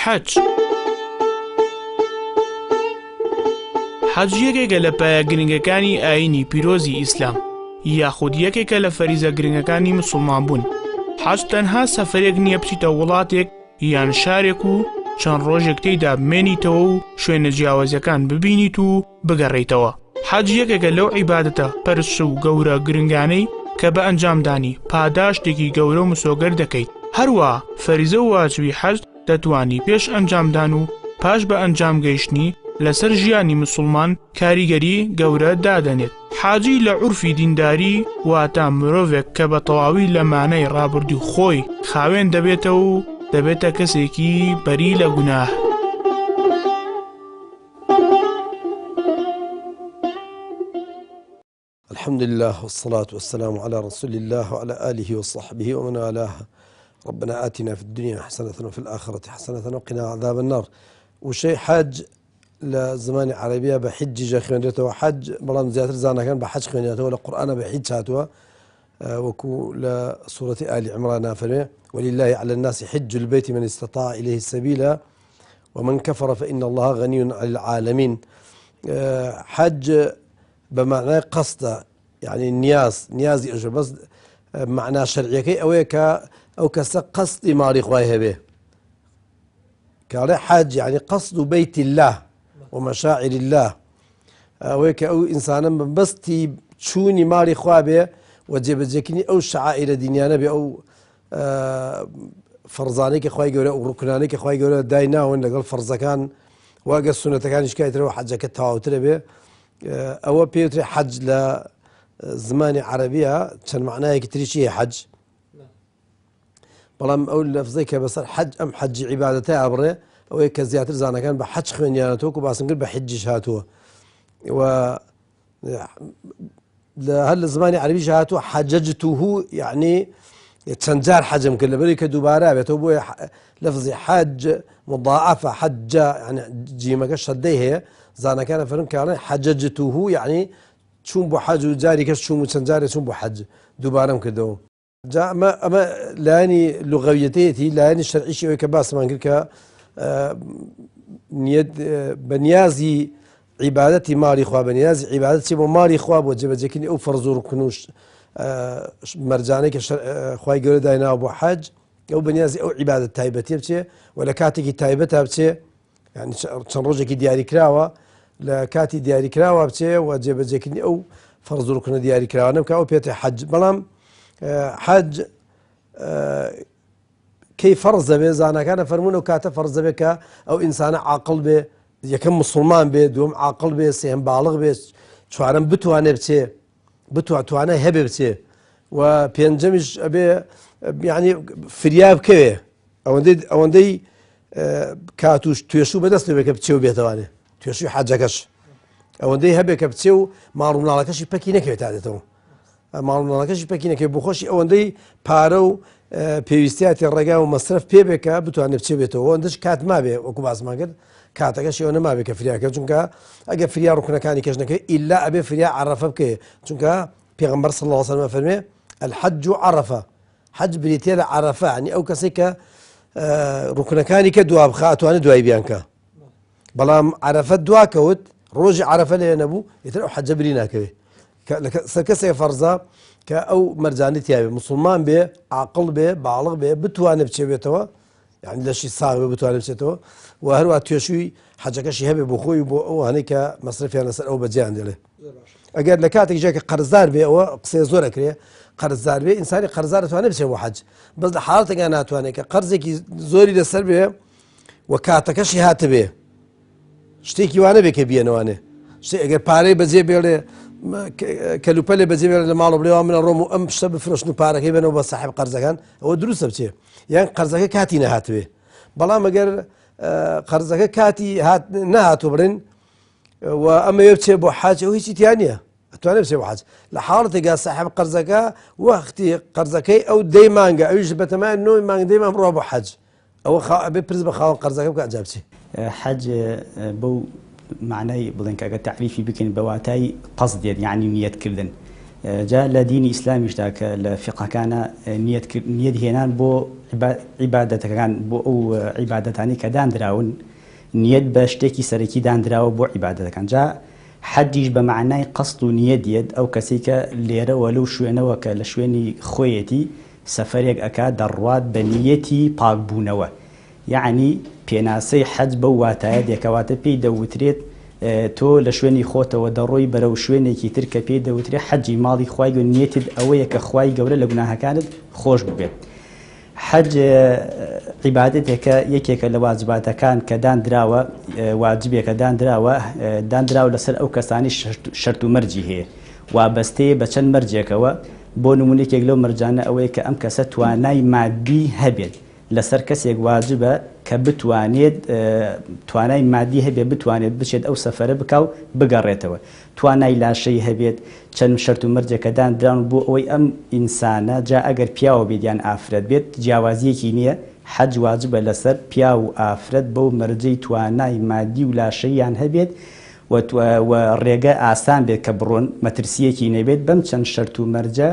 حەج یەکێکە لە پایە گرنگەکانی ئاینی پیرۆزی ئیسلام یاخود یەکێکە لە فەریزە گرنگەکانی مسلمان بوون. حەج تەنها سەفەرێک نییە بچیتە وڵاتێک یان شارێک و چەند ڕۆژێک تێیدا بمێنیتەوە و شوێنە جیاوازیەکان ببینیت و بگەڕێیتەوە. حەج یەکێکە لەو عیبادەتە پەرش و گەورە گرنگانەی کە بە ئەنجامدانی پاداشتێکی گەورە و مسۆگەر دەکەیت. هەروە فەریزە و واجبی حەج دەتوانی پێش ئەنجامدان و پاش بە ئەنجام گەیشتنی لەسەر ژیانی مسلمان کاریگەری گەورە دادەنێت. حاجی لە عورفی دینداری واتە مرۆڤێک کە بە تەواوی لە مانای ڕابردوو خۆی خاوێن دەبێتەوە و دەبێتە کەسێکی بەری لە گوناه. الحمد لله والصلاة والسلام على رسول الله وعلى آله وصحبه ومن والاه. ربنا آتنا في الدنيا حسنة وفي الآخرة حسنة وقنا عذاب النار. وشيء حج لزمان عربية بحج جا خوانيته وحج بلان زيادة زانا كان بحج خوانيته ولا قرآن بحج هاتوا وكو لسورة آل عمران فرمي ولله على الناس حج البيت من استطاع إليه السبيل ومن كفر فإن الله غني عن العالمين. حج بمعنى قصد يعني نيازي أجر بس معنى شرعي كي أو قصد ماري خوايه به كاره حج يعني قصد بيت الله ومشاعر الله أويك أو إنسانا بستي شوني ماري خوابه وجب جكني أو شعائر دينيانا به أو فرزاني كخواي جورا أو ركناني كخواي جورا داينا وإن قال فرز كان واجا السنة كان إشكاية تروح حج كتاو تربيه أو بيوتري حج لزمان عربية كان معناه كتير شيء حج بلام أول لفظي كبصر حج أم حج عبادته عبره أو كزياتر زانا كان بحج خوانيانتوك وباسنقل بحج شهاتوه و هل الزمان عربي شهاتوه حججته يعني تنجار حجم كله بريك دوباره بتوبه لفظي حج مضاعفة حج يعني جيمك شديه زانا كان فرن كان حججته يعني شون بحج وجاري كش شون متنجاري شون بحج دوباره كده جاء أما لاني لغويتي لاني الشرعي شيء كباس ما نقولك نيد بنيازي عبادتي ماري خواب بنيازي عبادتي ماري خواب وجب جكني أو فرز ركنوش مرجاني كخواي جوري داينا أبو حج أو بنيازي أو عبادة تايبتي بتشي ولا كاتي تايبتها بتشي يعني شنروجك دياري كراوة لكاتي دياري كراوة بتشي وجب جكني أو فرز ركن دياري كراوة نمك أو بيت حج بلام حج كي فرز به زانا كان فرمونه كاتا فرز بك أو إنسان عاقل به يكم مسلمان به دوم عاقل به سهم بالغ به شوارم بتوانه بتشي بتوانه هبه بتشي وبينجمش أبي يعني فرياب كوي أوندي كاتوش تويشو بدست بك بتشيو بيتوانه تويشو حاجكش أوندي هبه كبتشيو معلوم على كشي بكينه كيتعدتو معلوم على كشي بكينه كبخشي أوندي بارو پێویستیاتی ڕێگا و مەصرف پێ بێکە بتوانێت بچێ بێتەوە ئەوەندەش کات مابێ وەکو باسمان کرد کاتەکەشی ئەوە نەمابێت کە فریاکە چونکە ئەگە فریا ڕوکنەکانی کەش نەکەی ئیلا ئەبێ فریا عەرەفە بکەیت چونکە پێغەمبەر صلی الله علیه و سلم فەرمێ الحج عەرەفە حەج بریتە لە عەرەفە یعنی ئەو کەسێک کە ڕوکنەکانی کە دوا بخات ئەتوانێت دوای بیان کە بەڵام عەرەفە دوا کەوت ڕۆژی عەرەفە لێ نەبوو ئیتر ئەو حەجە بری ناکەوێت سەر کەسێک فەرزە كأو مرجاني تيابي مسلمان به عاقل به بالغ به بتوانه بچێتەوە يعني لشي صاغ بتوانه بچێتەوە و هەروە توێشوی حەجەکەشی هەبێ بۆ خۆی بۆ ئەو هەنەی کە مەصرفیان لەسەر ئەو بەجێیان دێڵێ ئەگەر لە کاتێک جێکە قەرزدار بێ ئەوە قسەی زۆر ئەکرێ قەرزدار بێ ئینسانی قەرزدار دەتوانێت بچێت بۆ حەج بەس لە حاڵەتێکا ناتوانێت کە قەرزێکی زۆری لەسەر بێ و کاتەکەشی هاتە بێ شتێکی وانە بێ کە بیەنەوانێ شتێک ئەگەر پارەی بەجێ بێڵێ کەلوپەلێ بەجێ بێڵێ لە ماڵە بڵێەوە منە ڕۆم و ئەم شتە بفرۆشن و پارەکەی بێنەوە بە ساحب قەرزەکان ئەوە دروستە بچێ یان قەرزەکە کاتی نەهاتوێ بەڵام ئەگەر قەرزەکە کاتی نەهاتوو بڕین و ئەمەوێ بچێ بۆ حاج ئەو هیچی تیان نییە ئەتوانێت بچێ بۆ حاج لە حاڵەتێکا ساحب قەرزەکە وەختی قەرزەکەی ئەو دەی مانگە ئەویش بەتەمایە 9 مانگ دەی مانگ بڕوا بۆ حەج ئەوە ئەبێ پرس بە خاوەن قەرزەکە بکە ئەنجام بچێ حەج بەو معنای بڵێن کە ئەگەر تعریفی بکەین بە واتای قەزد يعني نية كردن جا لە دینی ئیسلامیشدا کە لە فقەکانە نیەت هێنان بۆ عیبادەتەکان بۆ ئەو عیبادەتانی کە دانراون نیەت بە شتێکی سەرەکی دانراوە بۆ عیبادەتەکان. جا حەجیش بە معنای قەست و نیەت دێت ئەو کەسی کە لێرەوە لەو شوێنەوە کە لە شوێنی خۆیەتی سەفەرێک ئەکا دەڕوات بە نیەتی پاکبوونەوە. یعنی پێناسەی حەج بەو واتایە دێکەواتە پێی دەوترێت تۆ لە شوێنی خۆتەوە دەڕۆی بەرەو شوێنێکی تر کە پێی دەوترێت حەجی ماڵی خوای و نیەتت ئەوەیە کە خوای گەورە لە گوناهەکانت خۆش ببێت. حەج عیبادەتێکە یەکێکە لە واجباتەکان کە دانراوە واجبێکە دانراوە لەسەر ئەو کەسانی شەرت و مەرجی هەیە وابەستەیە بە چەند مەرجێکەوە. بۆ نمونێکێک لەو مەرجانە ئەوەیە کە ئەم کەسە توانای مادی هەبێت. لەسەر کەسێک واجبە کە بتوانێت توانای مادی هەبێت بتوانێت بچێت ئەو سەفەرە بکاو بگەڕێتەوە. توانای لاشەی هەبێت. چەند شەرت و مەرجێکە دانراون بۆ ئەوەی ئەم ئینسانە جا ئەگەر پیاوە بێت یان ئافرەت بێت جیاوازیەکی نییە. حەج واجبە لەسەر پیا و ئافرەت بەو مەرجەی توانای مادی و لاشەیان هەبێت و ڕێگە ئاسان بێت کە بڕۆن مەترسیەکی نەبێت. بەم چەند شەرت و مەرجە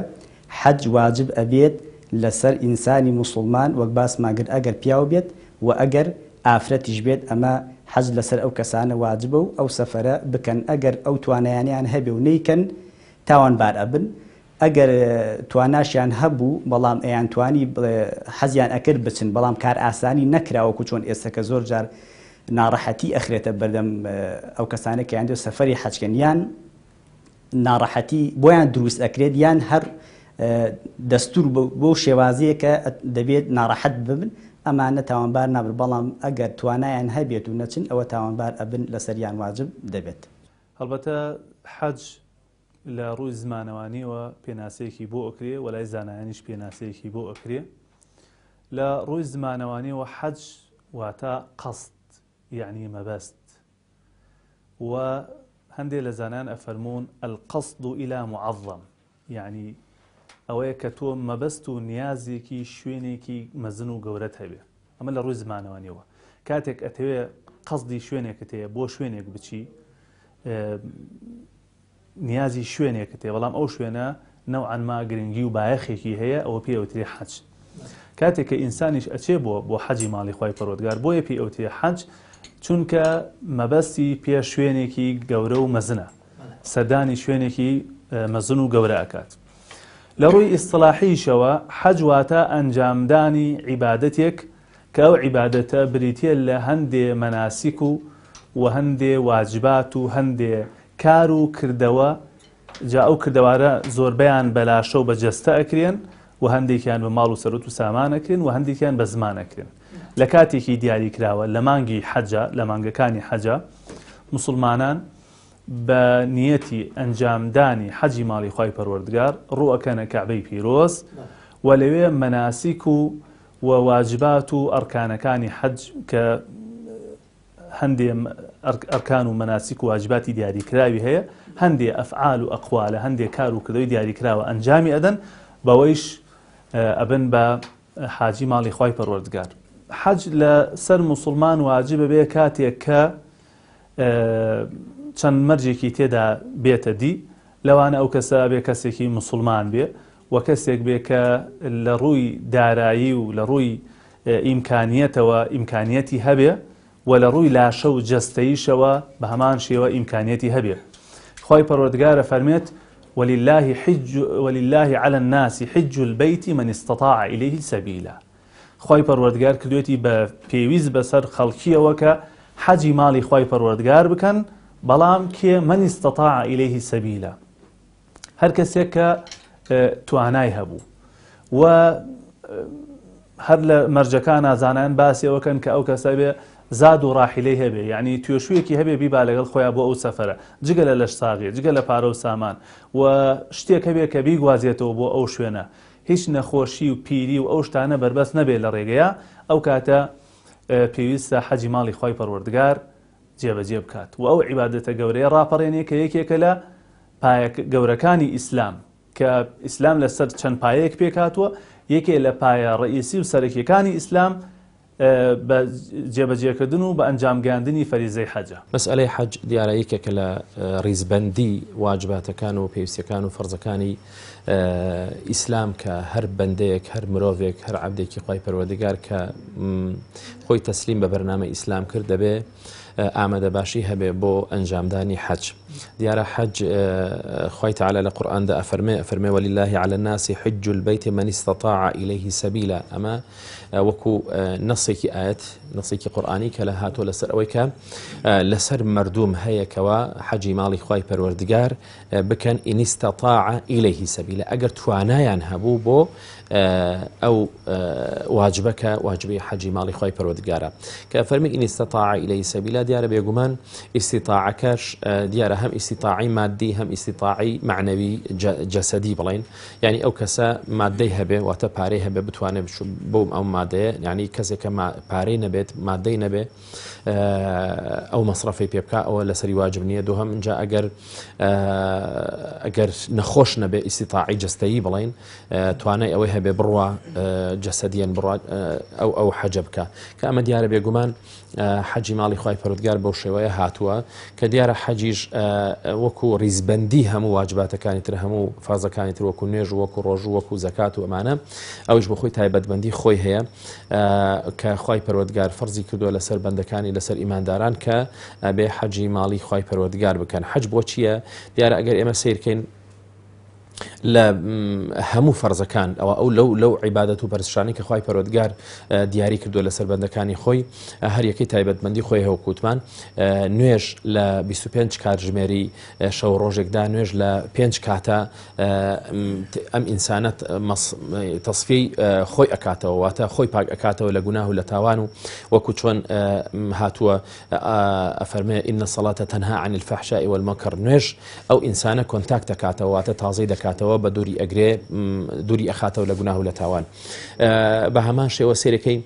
حەج واجب ئەبێت لەسەر ئینسانی موسڵمان وەک باسمان کرد ئەگەر پیاو بێت و ئەگەر ئافرەتیش بێت ئەمە حەج لەسەر ئەو کەسانە واجبە و ئەو سەفەرە بکەن. ئەگەر ئەو توانایانیان هەبێ و نەیکەن تاوانبار ئەبن. ئەگەر تواناشیان هەبوو بەڵام ئەیان توانی حەزیان ئەکرد بچن بەڵام کار ئاسانی نەکراوەکو چۆن ئێستاکە زۆر جار ناڕەحەتی ئەخرێتە بەردەم ئەو کەسانە کە یان سەفەری حەجکەن یان ناڕەحەتی بۆیان دروست ئەکرێت یان هەر دەستور بۆ شێوازەیە کە دەبێت ناڕەحەت ببن ئەمانە تاوانبار نابن. بەڵام ئەگەر توانایان هەبێت و نەچن ئەوە تاوانبار ئەبن لەسەریان واجب دەبێت. هەڵبەتە حەج لە ڕووی زمانەوانیەوە پێناسەیەکی بۆ ئەکرێ و لای زانایانیش پێناسەیەکی بۆ ئەکرێ. لە ڕووی زمانەوانیەوە حەج واتە قەست یعنی مەبەست و هەندێک لە زانایان ئەفەرمون القەصد إلى معظم یعنی ئەوەیە کە تۆ مەبەست و نیازێکی شوێنێکی مەزن و گەورەت هەبێ. ئەمە لە ڕووی زمانەوانیەوە کاتێک ئەتەوێ قەسدی شوێنێکت هەیە بۆ شوێنێک بچی نیازی شوێنێکت هەیە بەڵام ئەو شوێنە نەوعەن ما گرنگی و بایەخێکی هەیە ئەوە پێی ئەوترێ حەج. کاتێک کە ئینسانیش ئەچێ بۆ حەجی ماڵی خوای پەروەردگار بۆیە پێی ئەوترێ حەج چونکە مەبەستی پێ شوێنێکی گەورە و مەزنە سەردانی شوێنێکی مەزن و گەورە ئەکات. لە ڕووی ئیستلاحیشەوە حەج واتە ئەنجامدانی عیبادەتێک کە ئەو عیبادەتە بریتە لە هەندێ مەناسیک و هەندێ واجبات و هەندێ کار و کردەوە. جا ئەو کردەوارە زۆربەیان بەلاشە و بەجەستە ئەکرێن و هەندێکیان بە ماڵ و سەرۆت و سامانەکرێن و هەندێکیان بە زمانەکرێن. لە کاتێکی دیاری کراوە لە مانگی حەجە لە مانگەکانی حەجە مسلمانان بە نیەتی ئەنجامدانی حەجی ماڵی خوای پەروەردگار ڕوئەکەنە کەعبەی پیرۆز و لەوێ مەناسیک و واجبات و ئەرکانەکانی حەج کە هەندێ ئەرکان و مەناسیک و واجباتی دیاریکراوی هەیە هەندێ ئەفعال و ئەقوالە هەندێک کار و کردەوەی دیاریکراوە ئەنجامی ئەدەن بەوەیش ئەبن بە حاجی ماڵی خوای پەروەردگار. حەج لە سەر موسڵمان واجبە بێ کاتێک کە چەند مەرجێکی تێدا بێتە دی لەوانە ئەو کەسە بێ کەسێکی موسڵمان بێ و کەسێک بێ کە لە ڕووی دارایی و لە ڕووی ئیمکانیەتەوە ئیمکانیەتی هەبێ و لە ڕووی لاشە و جەستەیشەوە بە هەمان شێوە ئیمکانیەتی هەبێ. خوای پەروەردگارە فەرمێت ولله على الناس حج البيت من استطاع إليه سبيلا. خوای پەروەردگار کردوێتی بە پێویست بەسەر خەڵکیەوە کە حەجی ماڵی خوای پەروەردگار بکەن بەڵام کێ من استطاع إليه سبيلا هەر کەسێک کە توانای هەبوو و هەر لە مەرجەکان ئازانیان باسیەوەکەن کە ئەو کەسە بێ زاد و ڕاحیلەی هەبێ یعنی توێشوویەکی هەبێ بیبا لەگەڵ خۆیان بۆ ئەو سەفەرە جگە لە لەش ساغێ جگە لە پارە و سامان و شتێک هەبێ کە بیگوازێتەوە بۆ ئەو شوێنە هیچ نەخۆشی و پیری و ئەو شتانە بەربەست نەبێت لە ڕێگەیە ئەو کاتە پێویستە حەجی ماڵی خوای پەروەردگار جێبەجێ بکات و ئەو عیبادەتە گەورەیە ڕاپەڕێنێ کە یەکێکە لە پایە گەورەکانی ئیسلام کە ئیسلام لەسەر چەند پایەیەک پێکاتوە یەکێ لە پایە ڕئیسی و سەرەکیەکانی ئیسلام بە جێبەجێکردن و بە ئەنجامگاندنی فەریزەی حەجە. مەسئلەی حەج دیارە یەکێکە لە ڕیزبەندی واجباتەکان و پێویستیەکان و فەرزەکانی ئیسلام کە هەر بەندەیەک هەر مرۆڤێک هەر عەبدێکی خوای پەروەردگار کە خۆی تەسلیم بە بەرنامە ئیسلام کرد دەبێ ئامادە باشی هەبێ بۆ ئەنجامدانی حەج. دیارە حەج خوای تەعالە لە قورئاندا ئەفەرمێ وەلله علی الناس حج البيت من استطاع إليه سبيلا. ئەمە وەکو نەسێکی ئاەت نەسێکی قورئانی کە لە هاتووە لەسەر ئەوەی کە لەسەر مردوم هەیەکەوە حەجی ماڵی خوای پەروەردگار بکەن إن استطاع إليه سبيلا ئەگەر توانایان هەبوو بۆ ئەو واجبەکە واجبەی حەجی ماڵی خوای پەروەردگارە کە فەرمی إن استطاع إليه سبيلا دیارە بێگومان ئیستیطاعەکەش دیارە هەم ئیستیطاعی مادی هەم ئیستیطاعی معنەوی جەسەدی بڵێن یعنی ئەو کەسە مادەی هەبێ واتە پارەی هەبێ بتوانێت بۆم ئەو مادەیە یعنی کەسێکە پارەی نەبێت مادەی نەبێ ئەو مەصرفی پێ بکە ئەوە لەسەری واجب نییە. دووهەم اینجا ئەگەر نەخۆش نەبێ ئیستیطاعی جەستەیی بڵێن توانای ئەوەی هەبێ بڕوا جەسەدیەن بڕات ئەو حەجە بکە کە ئەمە دیارە بێگومان حەجی ماڵی خوای پەروەردگار بەو شێوەیە هاتووە کە دیارە حەجیش وەکو ڕیزبەندی هەموو واجباتەکانی تر هەموو فازەکانی تر وەکو نوێژ و وەکو ڕۆژ و وەکو زەکات و ئەمانە ئەوش بە خۆی تایبەتبەندی خۆی هەیە کە خوای پەروەردگار فەرزی کردووە لەسەر بەندەکانی لەسەر ئیمانداران کە بێ حەجی ماڵی خوای پەروەردگار بکەن. حەج بۆ چییە؟ دیارە ئەگەر ئێمە سیرکەین لە هەموو فەرزەکان ئەو لەو عیبادەت و پەرستشانی کە خوای پەروەردگار دیاری کردووە لەسەر بەندەکانی خۆی هەر یەکەی تایبەتمەندی خۆی هەیە کووتمان نوێژ لە 25 کاتژمێری شەو ڕۆژێکدا نوێژ لە 5 کاتە ئەم ئینسانەت تەصفیەی خۆی ئەکاتەوە واتە خۆی پاک ئەکاتەوە لە گوناه و لە تاوان و وەکو چۆن هاتووە ئەفەرمێ إن الصلاة تنهى عن الفحشاء والمنكر نوێژ ئەو ئینسانە کۆنتاکت دەکاتەوە واتە تازەی دەکاتەوە بە دووری ئەگرێ دووری ئەخاتەوە لە گوناه و لە تاوان. بە هەمان شێوە سێرەکەی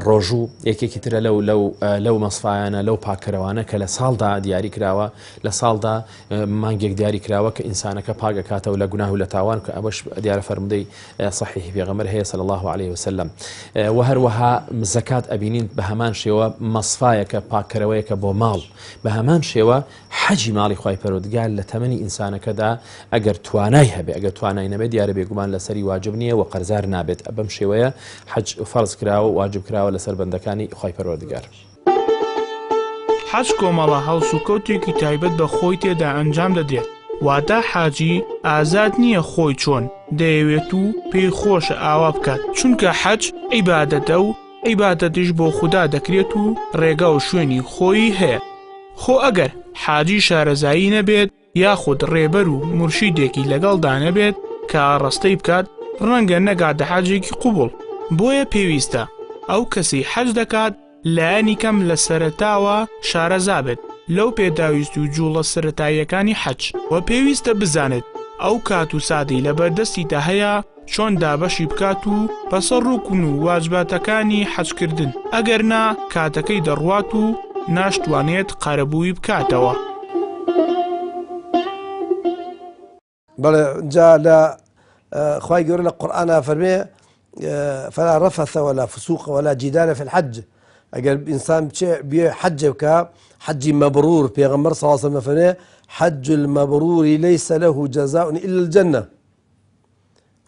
ڕۆژوو یەکێکی ترە لەو مەسفایانە لەو پاکەرەوانە کە لە ساڵدا دیاری کراوە لە ساڵدا مانگێک دیاری کراوە کە ئینسانەکە پاکەکاتەوە لە گوناه و لە تاوان کە ئەوەش دیارە فەرمودەی صحیحی پێغەمبەر هەیە صلی الله عليه وسلم. و هەروەها زەکات ئەبینین بە هەمان شێوە مەسفایەکە پاکەرەوەیەکە بۆ ماڵ بە هەمان شێوە حەجی ماڵی خوای پەروەردگار لە تەمەنی ئینسانەکەدا ئەگەر توانای هەبێ ئەگەر توانای نەبێت دیارە بێگومان لەسەری واجب نییە و قەرزار نابێت بەم شێوەیە حەج فەرز کراوە واجب کراوە لەسەر بەندەکانی خوای پەروەردگار. حەج کۆمەڵە هەڵس و کەوتێکی تایبەت بە خۆی تێدا ئەنجام دەدرێت واتە حاجی ئازاد نییە خۆی چۆن دەیەوێت و پێی خۆشە ئاوا بکات چونکە حەج عیبادەتە و عیبادەتیش بۆ خوددا دەکرێت و ڕێگا و شوێنی خۆی هەیە. خۆ ئەگەر حاجی شارەزایی نەبێت یاخود ڕێبەر و مرشیدێکی لەگەڵدا نەبێت کە ڕستەی بکات ڕەنگە نەگاتە حەجێکی قوبوڵ. بۆیە پێویستە ئەو کەسی حەج دەکات لایەنی کەم لە سەرەتاوە شارەزا بێت لەو پێداویست و جوڵە سەرەتاییەکانی حەج و پێویستە بزانێت ئەو کات و سادەی لە بەردەستیدا هەیە چۆن دابەشی بکات و بەسەر ڕوکن و واجباتەکانی حەجکردن ئەگەر نا کاتەکەی دەڕوات و ناشتوانێت قەرەبووی بکاتەوە. بەڵێ جا لە خوای گەورە لە قورئانە فەرمێ فلا رفث ولا فسوق ولا جدال في الحج ئەگەر ئینسان بێ حەجێ بکە حەجی مەبرور پێغەمبەر صلی الله علیه وسلم فەرمێ حەج المەبرور ليس له جزاء إلا الجنة.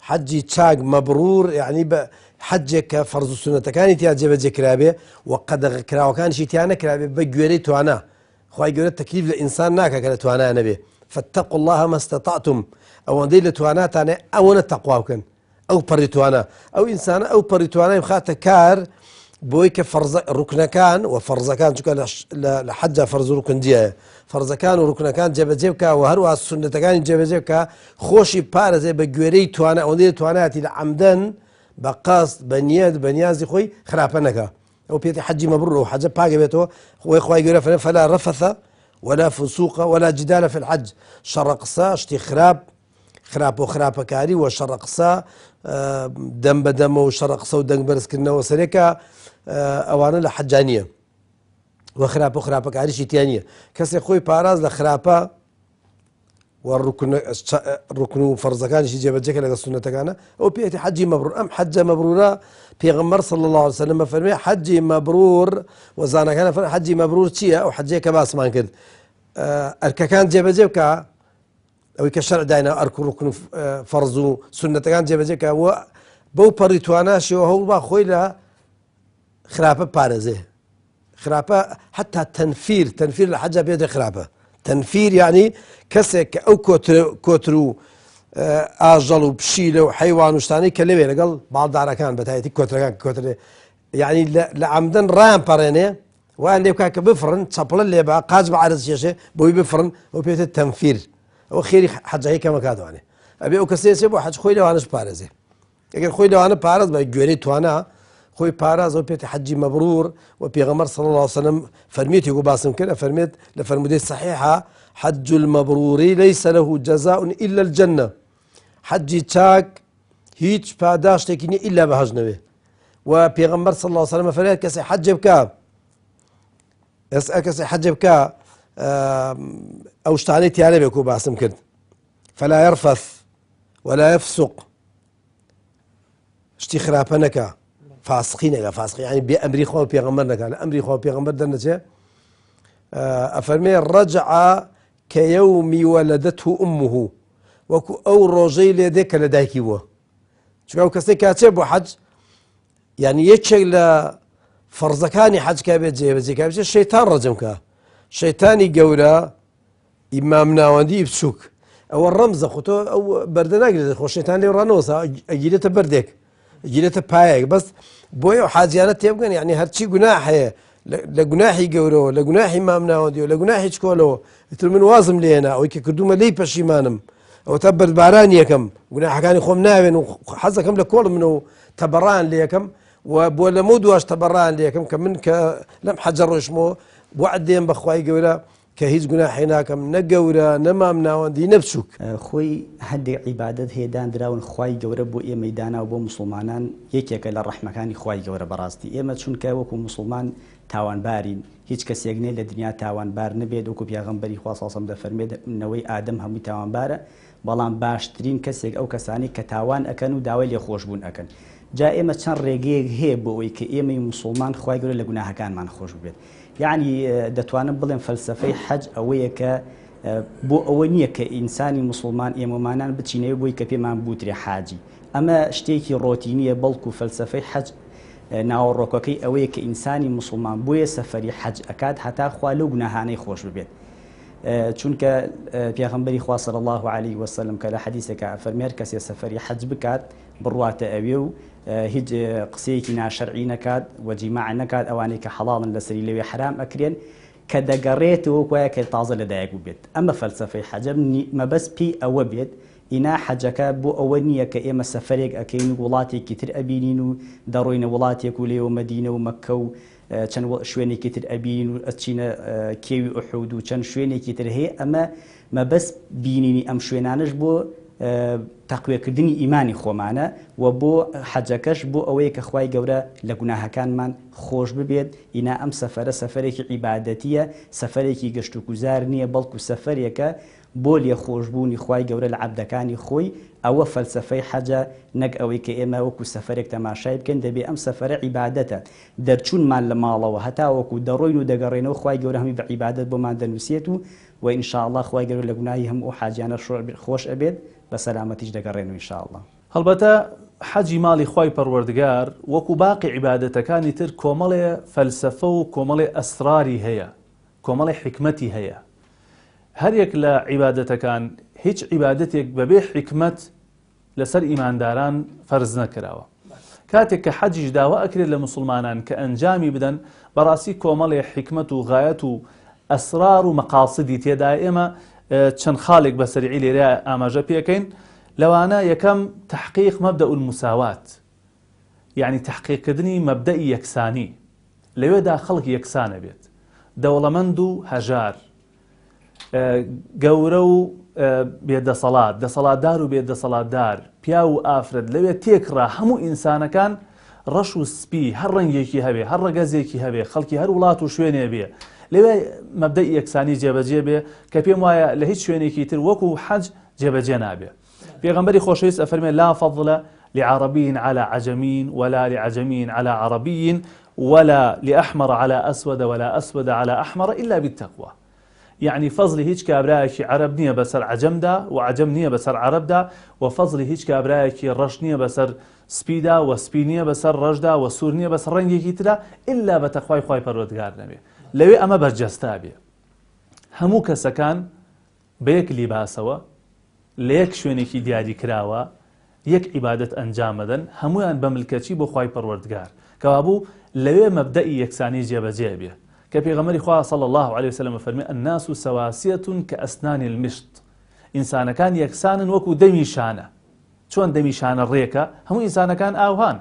حەجی چاک مەبرور یعنی بە حەجێک کە فەرز و سونەتەکانی تیا جێبەجێ کرابێ و قەدەغە کراوەکانیشی تیا نەکرابێ بە گوێرەی توانە. خوای گەورە تەکلیف لە ئینسان ناکە کە لە توانای نەبێ فاتقوا الله ما استطعتم ئەوەندەی لە تواناتانێ ئەوەنە تەقوا بکەن ئەو پەڕی توانە ئەو ئینسانە ئەو پەڕی توانای بخاتە کار بۆی کە ڕوکنەکان و فەرزەکان چونکە لە حەجا فەرز و ڕوکندیە فەرزەکان و ڕوکنەکان جێبەجێ بکە و هەروە سونەتەکانی جێبەجێ بکە خۆشی پارێزێ بە گوێرەی توانە ئەوەندەی توانایەتی لە عەمدەن بە قەست بە نیەت بە نیازی خۆی خراپە نەکە ئەو پێێتی حەجی مەبرور و حەجە پاکە بێتەوە خۆی خوای گەورە فەرمێ فەلا رەفەث ولا فسوق ولا جدال في الحج شەڕە قسە شتی خراپ و خراپەکاری و شەڕە قسە دەم بە دەمە و شەڕە قسە و دەنگ بەرزکردنەوە سەرێکە ئەوانە لە حەجانیە و خراپ و خراپەکاریشی تیان نییە کەسێک خۆی پاراز لە خراپە ڕکن و فەرزەکانیشی جێبەجێکە لەگە سونەتەکانە ئەو پێێتی حەجی مەبرور ئەم حەجە مەبرورە پێغەمبەر صلی الله عليه وسلم فەرمێ حەجی مەبرور وەزانەکانە فەرمێ حەجی مەبرور چییە؟ ئەو حەجەیە کە باسمان کرد ئەرکەکان جێبەجێ بکە ئەوەی کە شەرع داینە ئەرک و ڕکن و فەرز و سونەتەکان جێبەجێکە بەو پەڕی تواناشەوە هەوڵ خۆی لە خراپە پارێزێ خراپە حتا تەنفیر لە حەجە بێتە خراپە تەنفیر یعنی کەسێک کە ئەو کۆتر و ئاژەڵ و پشیلە و حیوان و شتانەی کە لەوێ لەگەڵ باڵدارەکان بەتایەتی کۆترەکان کۆترێ یعنی لە عەمدەن ڕایان پەڕێنێ وان لێ بکا کە بفڕن چەپڵە لێبا قاچ بە عەرز کێشێ بۆی بفڕن ئەو پێوتە تەنفیر ئەو خێری حەجەکەی کەمە کاتوانێ ئەبێ ئەو کەسێ بۆ حەج خۆی لەوانش پارێزێ ئەگەر خۆی لەوانە پارێز بە گوێرەی توانە خۆی پارازەوە پێێتی حەجی مەبرور و پێغەمبەر صلی الله عليه وسلم فەرمێتی و باسم کرد فەرمێت لە فەرمودەی صحیحە حەج المەبرور ليس له جزاء إلا الجنة حەجی چاک هیچ پاداشتێکی نییە ئیلا بەهەژنەوێ و پێغەمبەر صلی الله عليه وسلم فەرمێت کەسێ حەجێ بکە کەسێ حەجێ بکە ئەو شتانەی تیانە بێک و باسم کرد فلا يرفث ولا يفسق شتی خراپە نەکە فاسقی نەکە فاسقی ینی بێ ئەمری خوا و پێغەمبەر نەکا لە ئەمری خوا و پێغەمبەر دەرنەچێ ئەفەرمێ ڕەجع کەیەومی وەلەدەته ئومه وەکو ئەو ڕۆژەی لێ دێ کە لە دایکی بووە چونکە ئەو کەسێک کاچێ بۆ حەج یعنی یەکێک لە فەرزەکانی حەجکا بێت جێبەجێکا بێت شەیتان ڕەجم کە شەیتانی گەورە ئیمام ناوەندی بچووک ئەوە ڕەمزە خۆ تۆ ئەو بەردە ناگرێت خۆ شەیتان لێ ڕانەوەسا ئەگیرێتە بەردێک گیرێتە پایەک بەس بۆی ئەو حاجیانە تێبگەن یعنی هەرچی گونا هەیە لە گوناحی گەورەوە لە گوناحی مام ناوەندیەوە لە گوناحی چکۆلەوە ئیتر من وازم لێنا ئەوەی کە کردومە لی پەشیمانم ئەوە تا بەرباران یەکەم گوناحەکانی خۆم ناوێن و حەزەکەم لە کۆڵ منەوە تەبەڕان لێ یەکەم و بۆ لەمە دوواش تەبەڕان لێ یەکەم کە من کە لەم حەجە ڕۆیشتمەوە وعد دێم بەخوای گەورە کە هیچ گوناحی ناکەم نە گەورە نە مام ناوەندی نە بچووک خۆی هەندێک عیبادەت هەیە دانراون خوای گەورە بۆ ئێمەی دانا و بۆ مسلمانان یەکێکە لە ڕەحمەکانی خوای گەورە بەڕاستی ئێمە چونکە وەکو مسلمان تاوانبارین هیچ کەسێک نێ لە دنیا تاوانبار نەبێت وەکو پێغەمبەری خوا صلی الله علیه و سلم دەفەرمێت نەوەی ئادەم هەمووی تاوانبارە بەڵام باشترین کەسێک ئەو کەسانی کە تاوان ئەکەن و داوای لێخۆشبوون ئەکەن جا ئێمە چەند ڕێگەیەک هەیە بۆ ئەوەی کە ئێمەی مسلمان خوای گەورە لە گوناهەکانمان خۆش بێت یعنی دەتوانم بڵێم فەلسەفەی حەج ئەوەیە کە بۆ ئەوە نییە کە ئینسانی مسلمان ئێمەمانان بچینەوە بۆی کە پێمان بوترێ حاجی ئەمە شتێکی ڕۆتینیە بەڵکو فەلسەفەی حەج ناوەڕۆکەکەی ئەوەیە کە ئینسانی مسلمان بۆیە سەفەری حەج ئەکات هەتا خوا لەو گوناهانەی خۆش ببێت چونکە پێغەمبەری خوا صلی الله عليه وسلم کە لە حەدیثێکە فەرمێت کەسێ سەفەری حەج بکات بڕواتە ئەوێ و هیچ قسەیەکی ناشەرعی نەکات وەجیماع نەکات ئەوانەی کە حەڵاڵن لەسەری لەوێ حرام ئەکرێن کە دەگەڕێتەوە وایە کە تازە لەدایک بێت ئەمە فەلسەفەی حەجە مەبەست پێی ئەوە بێت ئینا حەجەکە بۆ ئەوە نییە کە ئێمە سەفەرێک ئەکەین و وڵاتێکی تر ئەبینین و دەڕۆینە وڵاتێک و لێوە مەدینە و مەککە و چەند شوێنێکی تر ئەبین و ئەچینە کێوی ئوحود و چەند شوێنێکی تر هەیە ئەمە مەبەست بینینی ئەم شوێنانش بۆ تەقوێکردنی ئیمانی خۆمانە و بۆ حەجەکەش بۆ ئەوەیە کە خوای گەورە لە گوناهەکانمان خۆش ببێت ئینا ئەم سەفەرە سەفەرێکی عیبادەتیە سەفەرێکی گەشت و گوزار نییە بەڵکو سەفەرێکە بۆ لێخۆشبوونی خوای گەورە لە عەبدەکانی خۆی ئەوە فەلسەفەی حەجە نەک ئەوەی کە ئێمە وەکو سەفەرێک تەماشای بکەین دەبێ ئەم سەفەرە عیبادەتە دەرچوونمان لە ماڵەوە هەتا وەکو دەڕۆین و دەگەڕێنەوە خوای گەورە هەمی بە عیبادەت بۆمان دەنووسێت و ئینشاءالله خوای گەورە لە گوناهی هەموو حاجیانە خۆش ئەبێت بە سەلامەتیش دەگەڕێنەوە ئینشاءالله هەڵبەتە حەجی ماڵی خوای پەروەردگار وەکو باقی عیبادەتەکانی تر کۆمەڵێ فەلسەفە و کۆمەڵێ ئەسراری هەیە کۆمەڵی حکمەتی هەیە هەرێک لە عیبادەتەکان هیچ عیبادەتێک بەبێ حکمت لەسەر ئیمانداران فەرز نەکراوە کاتێک کە حەجیش داوا ئەکرێت لە مسلمانان کە ئەنجامی بدەن بەڕاستی کۆمەڵێ حکمت و غایەت و ئەسرار و مەقاصدی تێدا ئێمە چەند خاڵێک بەسەریعی لێرە ئاماژە پێکەین لەوانە یەکەم تحقیق مەبدە المساوات یعنی تحقیقکردنی مەبدەئی یەکسانی لەوێدا خەڵک یەکسانە بێت دەوڵەمەند و هەژار گەورە و بێدەسەڵات دەسەڵاتدار و بێدەسەڵاتدار پیا و ئافرەت لەوێ تێکڕا هەموو ئینسانەکان ڕەش و سپی هەر ڕەنگێکی هەبێ هەر ڕەگەزێکی هەبێ خەڵکی هەر وڵات و شوێنێ بێ لەوێ مەبدەئی یەکسانی جێبەجێ بێ کە پێم وایە لە هیچ شوێنێکی تر وەکو حەج جێبەجێ نابێ. پێغەمبەری خۆشەویست ئەفەرمێ لا فضل لعربي على عجمي ولا لعجمي على عربي ولا لأحمر على أسود ولا أسود على أحمر إلا بالتقوى. يعني فضل هيج كابرايكي عرب نية بسر عجم دا وعجم نية بسر عرب دا، وفضل هيج كابرايكي رش نية بسر سبيدا وسبي نية بسر رجدا وسور نية بسر رنجي كتلا إلا بتقوى خواي پروردگار نبي. لوي أما برجستا بي همو كسكان بيك لباسوا ليك شوينيكي دياري كراوا يك عبادة أنجام مدن هموان بملكتي بو خواي پروردگار كوابو لوي مبدئي يكساني جيبجي بي كبيغمري خواه صلى الله عليه وسلم فرمي الناس سواسية كأسنان المشط. إنسان كان يكسان وكو دمي شانه چون دمي شانه الريكا همو إنسان كان آوهان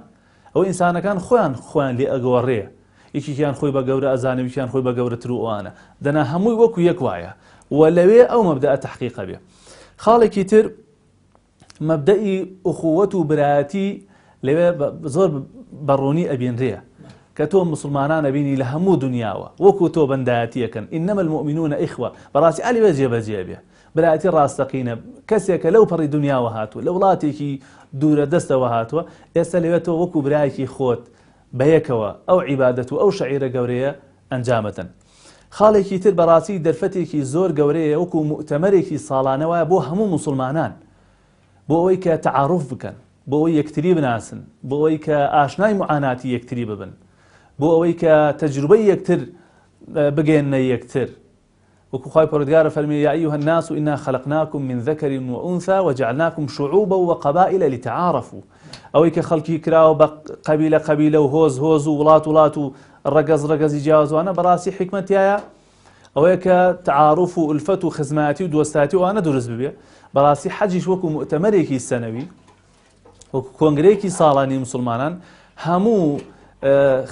أو إنسان كان خوان لأقوى الريه يكي كان خوي بقورة أزاني ويكي كان خوي بقورة ترووانا دنا همو وكو يكوايا ولوي أو مبدأ تحقيق به. خالي كتير مبدئي أخوته براتي لوي زور بروني أبين ريه كتو مسلمانان بيني لهمو دنياوا وكو تو بنداتيكن إنما المؤمنون إخوة براسي علي بجيبه براتي راستقينا كسيك لو بري دنيا وهاتو لو لاتيكي دور دست وهاتو يسليتو وكو برايكي خوت بيكوا أو عبادته أو شعيرة قورية أنجامة. خالي كتير براسي درفتيكي زور قورية وكو مؤتمريكي صالانوا بو همو مسلمانان بو أويك تعارف بكن بو أوي يكتري بناسن بو أويك آشناي معاناتي يكتري ببن بو أويك تجربة يكتر بقينا يكتر وكو خاي پروردگار فرمي يا أيها الناس إنا خلقناكم من ذكر وأنثى وجعلناكم شعوبا وقبائل لتعارفوا أويك خلقي كراو قبيلة وهوز وولات رقز يجاوز وأنا براسي حكمتي يا أويك تعارف ألفة خزماتي ودوستاتي وأنا درس ببيع براسي حجيش وكو مؤتمريكي السنوي وكو كونغريكي صالاني مسلمانان همو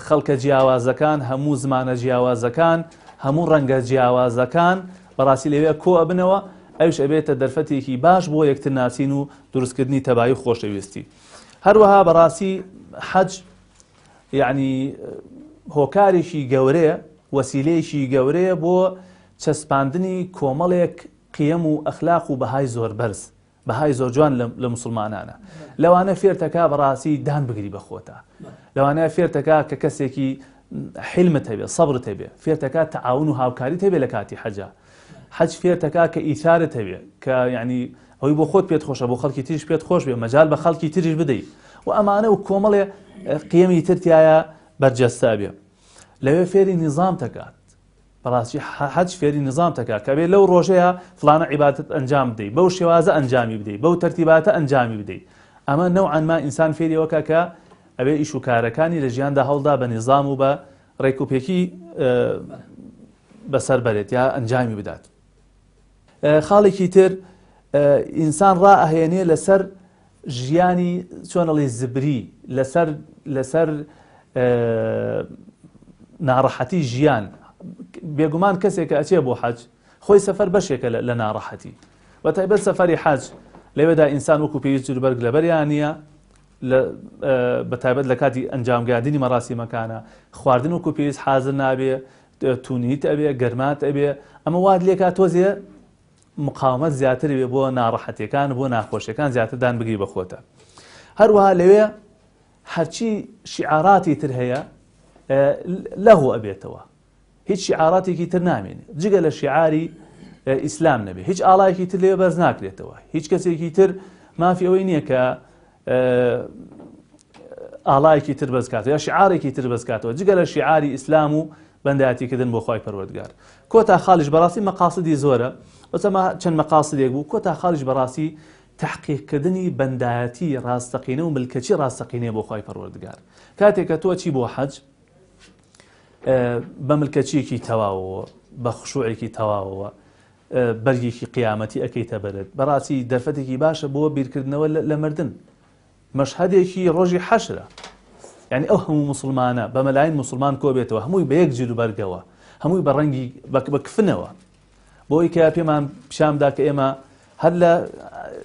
خەڵکە جیاوازەکان هەموو زمانە جیاوازەکان هەموو ڕەنگە جیاوازەکان بەڕاستی لەوێ کۆ ئەبنەوە ئەوش ئەبێتە دەرفەتێکی باش بۆ یەکتر ناسین و دروستکردنی تەبایی و خۆشەویستی. هەروەها بەڕاستی حەج یعنی هۆکارێکی گەورەیە وەسیلەیەکی گەورەیە بۆ چەسپاندنی کۆمەڵێک قیەم و ئەخلاق و بەهای زۆر بەرز بەهای زۆر جوان لە مسلمانانە. لەوانە فێرتەکە بەڕاستی دان بگری بەخۆتە لەوانە فێرتەکە کە کەسێکی حلمت هەبێ سەبرت هەبێ فێرتەکە تەعاون و هاوکاریت هەبێ لە کاتی حەجە. حەج فێرتەکە کە ئیثارت هەبێ کە یعنی ئەوەی بۆ خۆت پێت خۆشە بۆ خەڵکی تریش پێت خۆش بێ مەجال بە خەڵکی تریش بدەیت و ئەمانە و کۆمەڵێ قیەمی ترتیایە بەرجەستە بێ. لەوێ فێری نظام تەکات بەڕاستی حەج فێری نظام تەکات کە بێ لەو ڕۆژەیە فلانە عیبادەت ئەنجام بدەیت بەو شێوازە ئەنجامی بدەیت بەو تەرتیباتە ئەنجامی بدەیت. ئەمە نەوعەن ما ئینسان فێریەوەکە کە ئەبێ ئیش و کارەکانی لە ژیاندا هەڵدا بە نظام و بە ڕێکوپێکی بەسەر بەرێت یا ئەنجامی بدات. خاڵێکی تر ئینسان ڕائەهێنێ لەسەر ژیانی چۆنەڵی زبری لەسەر ناڕەحەتی ژیان. بێگومان کەسێک کە ئەچێ بۆ حەج خۆی سەفەر بەشێکە لە ناڕەحەتی بە تایبەت سەفەری حەج لەوێدا ئینسان وەکو پێویست جوربەرگ لەبەریان نییە بە تایبەت لە کاتی ئەنجامگاندنی مەراسیمەکانە خواردن وەکو پێویست حازر نابێ تونیت ئەبێ گەرمات ئەبێ ئەمە واد لێکات تۆزێ مقاومەت زیاتر بێ بۆ ناڕەحەتیەکان بۆ ناخۆشیەکان زیاتر دان بگری بەخۆتە. هەروەها لەوێ هەرچی شیعاراتی تر هەیە لەهو ئەبێتەوە هیچ شیعاراتێکی تر نامێنێ جگە لە شیعاری ئیسلام نەبێ هیچ ئاڵایەکی تر لێ بەرز ناکرێتەوە هیچ کەسێکی تر مافی ئەوەی نییە کە ئاڵایەکی تر بەزکاتەوە یا شیعارێکی تر بەزکاتەوە جگە لە شیعاری ئیسلام و بەندایەتیکردن بۆ خۆی پەروەردگار. کۆتا خاڵیش بەڕاستی مەقاصدی زۆرە بەچەمە چەند مەقاصدێک بوو کۆتا خاڵیش بەڕاستی تحقیقکردنی بەندایەتی ڕاستەقینە و ملکەچی ڕاستەقینەیە بۆ خۆی پەروەردگار. کاتێک کە تۆ چی بۆ حەج بە ملکەچیەکی تەواوەوە بە خشوعێکی تەواوەوە بەرگێکی قیامەتی ئەەکەیتە بەرت بەڕاستی دەرفەتێکی باشە بۆ بیرکردنەوە لە مردن مەشهەدێکی ڕۆژی حەشرە یعنی ئەو هەموو مسلمانە بە مەلاین مسلمان کۆ بێتەوە هەمووی بە یەک جلو بەرگەوە هەمووی بە ڕەنگی بەکفنەوە بۆی کە پێمان پیشامدا کە ئێمە هەر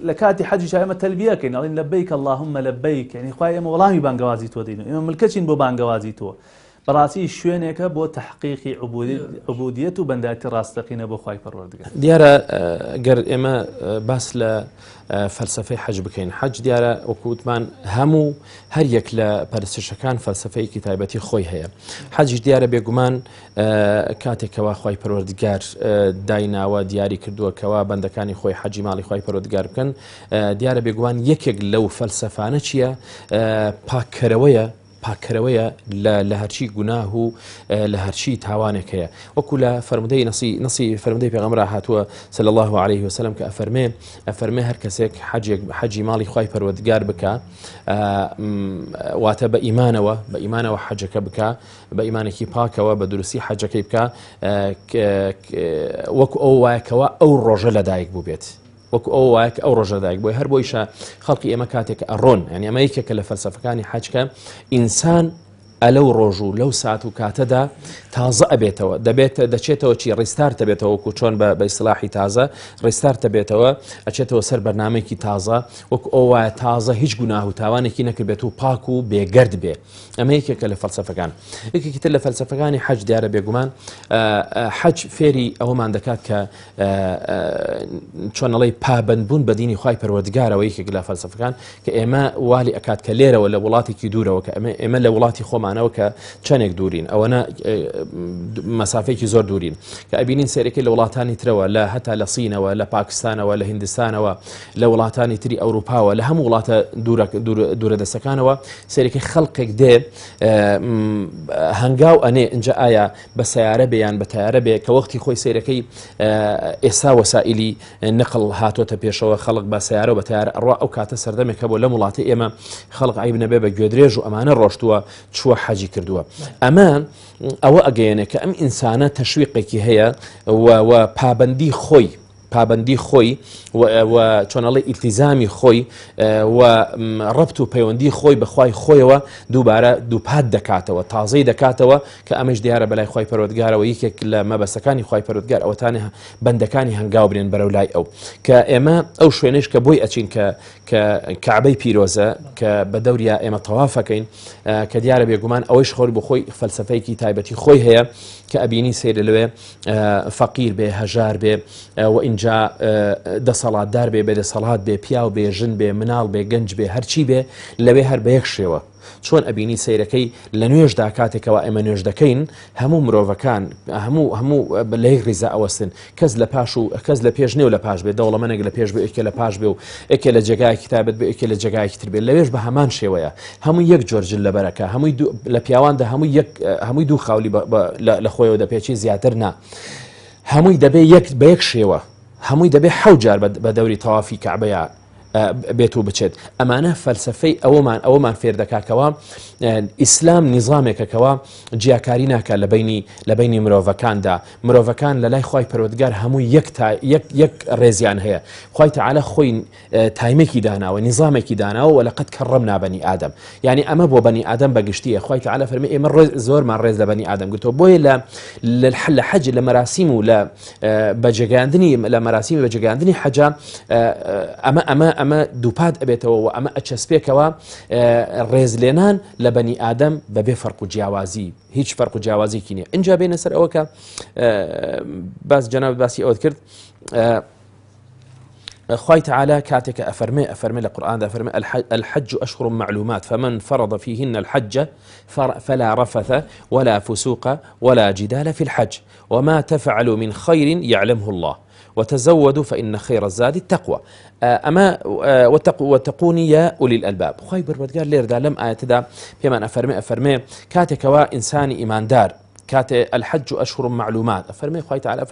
لە کاتی حەجیش ئێمە تەلبیەکەین ئەڵێن لەبەیک اللهم لەبەیک یعنی خوای ئێمە وەڵامی بانگەوازی تۆ دەین ئێمە ملکەچین بۆ بانگەوازی تۆ بەڕاستی شوێنێکە بۆ تحقیقی عبودیەت و بەنداتی ڕاستەقینە بۆ خوای پەروەردگار. دیارە گەر ئێمە باس لە فەلسفەی حەج بکەین، حەج دیارە وەکووتمان هەموو هەر یەک لە پەرستشەکان فەلسفەیەکی تایبەتی خۆی هەیە. حەجیش دیارە بێگومان کاتێکەوە خوای پەروەردگار دایناوە دیاری کردووەکەوە بەندەکانی خۆی حەجی ماڵی خوای پەروەردگار بکەن، دیارە بێگومان یەکێک لەو فەلسفانە چییە؟ پاککەرەوەیە لە هەرچی گوناه و لە هەرچی تاوانێک هەیە. وەکو لە فەرمودەی نەسی فەرمودەی پێغەمبەر هاتووە صلی الله عليه وسلم کە ئەفەرمێ هەر کەسێک حەجی ماڵی خوای پەروەردگار بکە، واتە بە ئیمانەوە حەجەکە بکە، بە ئیمانێکی پاکەوە بە دروستی حەجەکەی بکە، وەکو ئەو وایەکەوە ئەو ڕۆژە لەدایک بوو بێت، وەکو ئەو وایەک ئەو ڕۆژەدایک بۆی هەر بۆیشە خەڵکی ئێمە کاتێک ئەڕۆن، ینی ئەمە یەکێکە لە فەلسفەکانی حەجکە ئینسان ئەلەو ڕۆژ و لەو سات و کاتەدا تازە ئەبێتەوە، دەچێتەوە چی ڕیستارت دەبێتەوە، وەکو چۆن بە ئیسلاحی تازە ڕیستارت دەبێتەوە، ئەچێتەوە سەر بەرنامەیەکی تازە، وەکو ئەو وایە تازە هیچ گوناه و تاوانێکی نەکردبێت و پاک و بێگەرد بێ. ئەمە یەکێکە لە فەلسفەکان. یەکێکی تر لە فەلسفەکانی حەج دیارە بێگومان حەج فێری ئەوەمان دەکات کە چۆنەڵی پابندبوون بە دینی خوای پەروەردگارەوە یەکێک لە فەلسفەکان کە ئێمە والی ئەکات کە لێرەوە لە وڵاتێکی دوورەوە کە ئێمە لە وڵاتی خۆمانەوە کە چەندێک دوورین، ئەوەنە مەسافەیەکی زۆر دوورین کە ئەبینین سێرەکەی لە وڵاتانی ترەوە لە هەتا لە سینەوە، لە پاکستانەوە، لە هیندستانەوە، لە وڵاتانی تری ئەوروپاوە، لە هەموو وڵاتە دوورە دەستەکانەوە سێرەکەی خەڵقێک دێ هەنگاو ئەنێ اینجا ئایا بە سیارە بێ یان بە تایارە بێ کە وەختی خۆی سێرەکەی ئێستا وەسائلی نقل هاتۆتە پێشەوە، خەڵق بە سیارە و بە تایارە ئەڕوا ئەو کاتە سەردەمێکە بۆ لە وڵاتی ئێمە خەڵق عیب نەبێ بە گوێدرێژ و ئەمانە ڕۆشتووە چووە حەجی کردووە. ئەمە ئەوە ئەگەیەنێ کە ئەم ئینسانە تەشویقێکی هەیە و پابندی خۆی و چۆنەڵی ئیلتیزامی خۆی و ڕەبت و پەیوەندی خۆی بەخوای خۆیەوە دووبارە دووپات دەکاتەوە، تازەی دەکاتەوە کە ئەمەش دیارە بەلای خوای پەروەردگارەوە یەکێک لە مەبەستەکانی خوای پەروەردگار ئەوەتانە بەندەکانی هەنگاو برێن بەرەو لای ئەو کە ئێمە ئەو شوێنش کە بۆی ئەچین کە کەعبەی پیرۆزە کە بە دەوریا ئێمە تەوافەکەین کە دیارە بێگومان ئەوەیش خۆی بۆ خۆی فەلسفەیەکی تایبەتی خۆی هەیە کە ئەبینی سێرە لەوێ فەقیر بێ، هەژار بێ و اینجا دەسەڵاتدار بێ، بێدەسەڵات بێ، پیاو بێ، ژن بێ، مناڵ بێ، گەنج بێ، هەرچی بێ لەوێ هەر بە یەک شێوە. چۆن ئەبینی سیرەکەی لە نوێژدا کاتێکەوە ئێمە نوێژ دەکەین هەموو مرۆڤەکان هەموو لە یەک ڕیزە ئەوەستن، کەس لە پاش و کەس لە پێش نێو لە پاش بێ، دەوڵەمەنێک لە پێش بێ، ئێکێ لە پاش بێ و ئێکێ لە جێگایەکی تایبەت بێ، ئێکێ لە جێگایەکی تر بێ، لەوێش بە هەمان شێوەیە هەموو یەک جۆرجل لەبەرەکە، هەمووی لە پیاواندا هەمووی دوو خاولی لە خۆیەوە دەپێچی زیاتر نا، هەمووی دەبێ بە یەک شێوە، هەمووی دەبێ حەوت جار بە دەوری تەوافی کەعبەیە بێت و بچێت. ئەمانە فەلسفەی ئەوەمان فێر دەکاکەوە ئیسلام نیزامێکەکەوە جیاکاری ناکات لە بینی مرۆڤەکاندا. مرۆڤەکان لە لای خوای پەروەردگار هەموو یەک ڕێزیان هەیە. خوای تەعالە خۆی تایمێکی داناوە، نیزامێکی داناوە و لەقەد کەڕەمنا بەنی ئادەم، یعنی ئەمە بۆ بەنی ئادەم بەگشتیە. خوای تەعالە فەرمێ ئێمە زۆرمان ڕێز لە بەنی ئادەم گرتووە، بۆیە لە حەج لە مەراسیم و لە مەراسیمی بەجێگەاندنی حەجا ئەمە دووپات ئەبێتەوە و ئەمە ئەچەسپێکەوە ڕێزلێنان لە بەنی ئادەم بەبێ فەرق و جیاوازی، هیچ فەرق و جیاوازیکی نییە. اینجا بێنە سەر ئەوە کە جەناب باسی ئەوت کرد خوای تعالى كاتك أفرمي القرآن أفرمي الحج أشهر معلومات فمن فرض فيهن الحج فلا رفث ولا فسوق ولا جدال في الحج وما تفعلوا من خير يعلمه الله وتزودوا فإن خير الزاد التقوى أما واتقوني يا أولي الألباب. خوي بربدقال لير دا لم آية دا بيمان أفرمي كاتك وإنساني إيمان دار كاتي الحج أشهر معلومات أفرمي خوي تعالى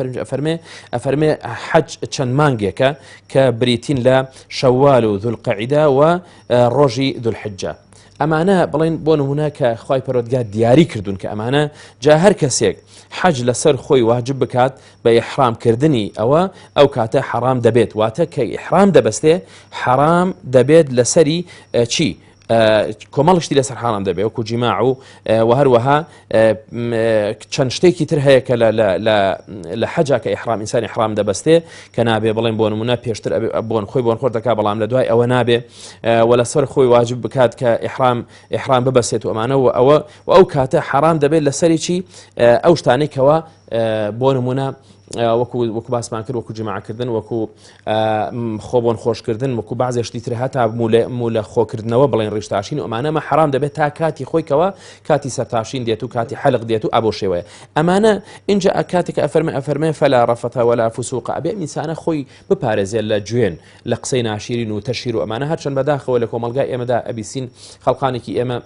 أفرمي حج چند مانجيكا كبريتين لا شوال ذو القعدة وروجي ذو الحجة. ئەمانە بڵین بۆ نمونە کە خوای پەروەردگار دیاری کردوون کە ئەمانە جا هەر کەسێک حەج لەسەر خۆی واجب بکات بە ئیحرامکردنی ئەو کاتە حرام دەبێت، واتە کە ئیحرام دەبەستێ حرام دەبێت لەسەری چی؟ کۆمەڵشتی لەسەر حاڵام دەبێت وەکو جیماع و هەروەها چەند شتێکی تر هەیە کە لە حەجا کە ئیحرام ئینسانی ئیحرام دەبەستێ کە نابێ بڵێن بۆ نمونە پێشتر بۆن خۆی بۆن خۆر دەکا بەڵام لە دوای ئەوە نابێ و لەسەر خۆی واجب بکات کە ئیحرام ببەسێت و ئەمانە و ئەو کاتە حرام دەبێت لەسەری ئەو شتانێکەوە بۆ نمونە وەکو باسمان کرد وەکو جماعکردن وەکو خۆ بۆن خۆشکردن وەکو بەعزێشتی تر هەتا مولە خۆکردنەوە بڵێن ڕیشتاشین و ئەمانەمە حرام دەبێت تا کاتی خۆیکەوە کاتی سەرتاشین دێت و کاتی حەلق دێت و ئابۆ شێوەیە ئەمانە اینجا کاتێک ئەفەرمێ فەلا ڕەفەتە وەلا فوسوق ئەبێ ئینسانە خۆی بپارێزێت لە گوێن لە قسەی ناشرین و تەشیر و ئەمانە هەرچەند بەداخەوە لە کۆمەلگای ئێمەدا ئەبیسین خەڵقانێکی ئێمە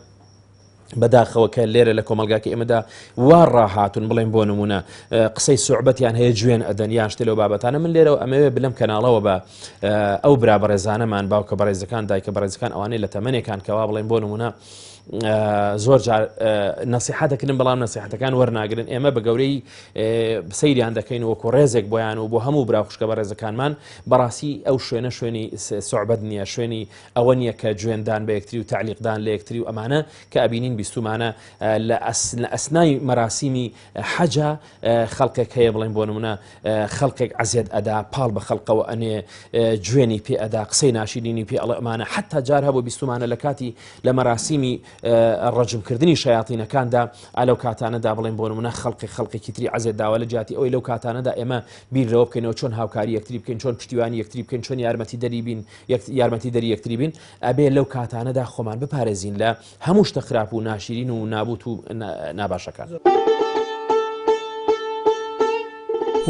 بەداخەوە کە لێرە لە کۆمەلگاکی ئێمەدا وا ڕاهاتون بڵێن بۆ نمونە قسەی سوعبەتیان هەیە گوێن ئەدەن یان شتێ لەو بابەتانە من لێرەوە ئەمەوێ بلەم کەناڵەوە بە ئەو برا بەڕێزانەمان باوکە بەڕێزەکان دایکە بەڕێزەکان ئەوانەی لە تەمەنێکان کەوا بڵێن بۆ نمونە زۆر جار نەسیحەت دەکردن بەڵام نەسیحەتەکان وەرناگرن ئێمە بە گەورەی سەیریان دەکەین وەکو ڕێزێک بۆیان و بۆ هەموو برا خوشکە بە ڕێزەکانمان بەڕاستی ئەو شوێنە شوێنی سوعبەت نییە شوێنی ئەوە نییە کە گوێندان بە یەکتری و تعلیقدان لە یەکتری و ئەمانە کە ئەبینین بیستومانە لە ئەسنای مەراسیمی حەجا خەڵکێک هەیە بڵێن بۆ نمونە خەڵکێک عەزیەت ئەدا پاڵ بە خەڵقەوە ئەنێ گوێنی پێ ئەدا قسەی ناشرینی پێ ئەڵێ ئەمانە حتا جار هەبوو بیستومانە لە کاتی لە مەراسیمی ڕەجمکردنی شەیاطینەکاندا ئەلەو کاتانەدا بڵێن بۆ نمونە خەڵقێکی تری عەزیەت داوە لە جیاتی ئەوەی لەو کاتانەدا ئێمە بیرەوە بکەینەوە چۆن هاوکاری یەکتری بکەین چۆن پشتیوانی یەکتری بکەین چۆن یارمەتی دەری یەکتری بین ئەبێ لەو کاتانەدا خۆمان بپارێزین لە هەموو شتە خراپ و ناشرین و نابوت و ناباشەکان.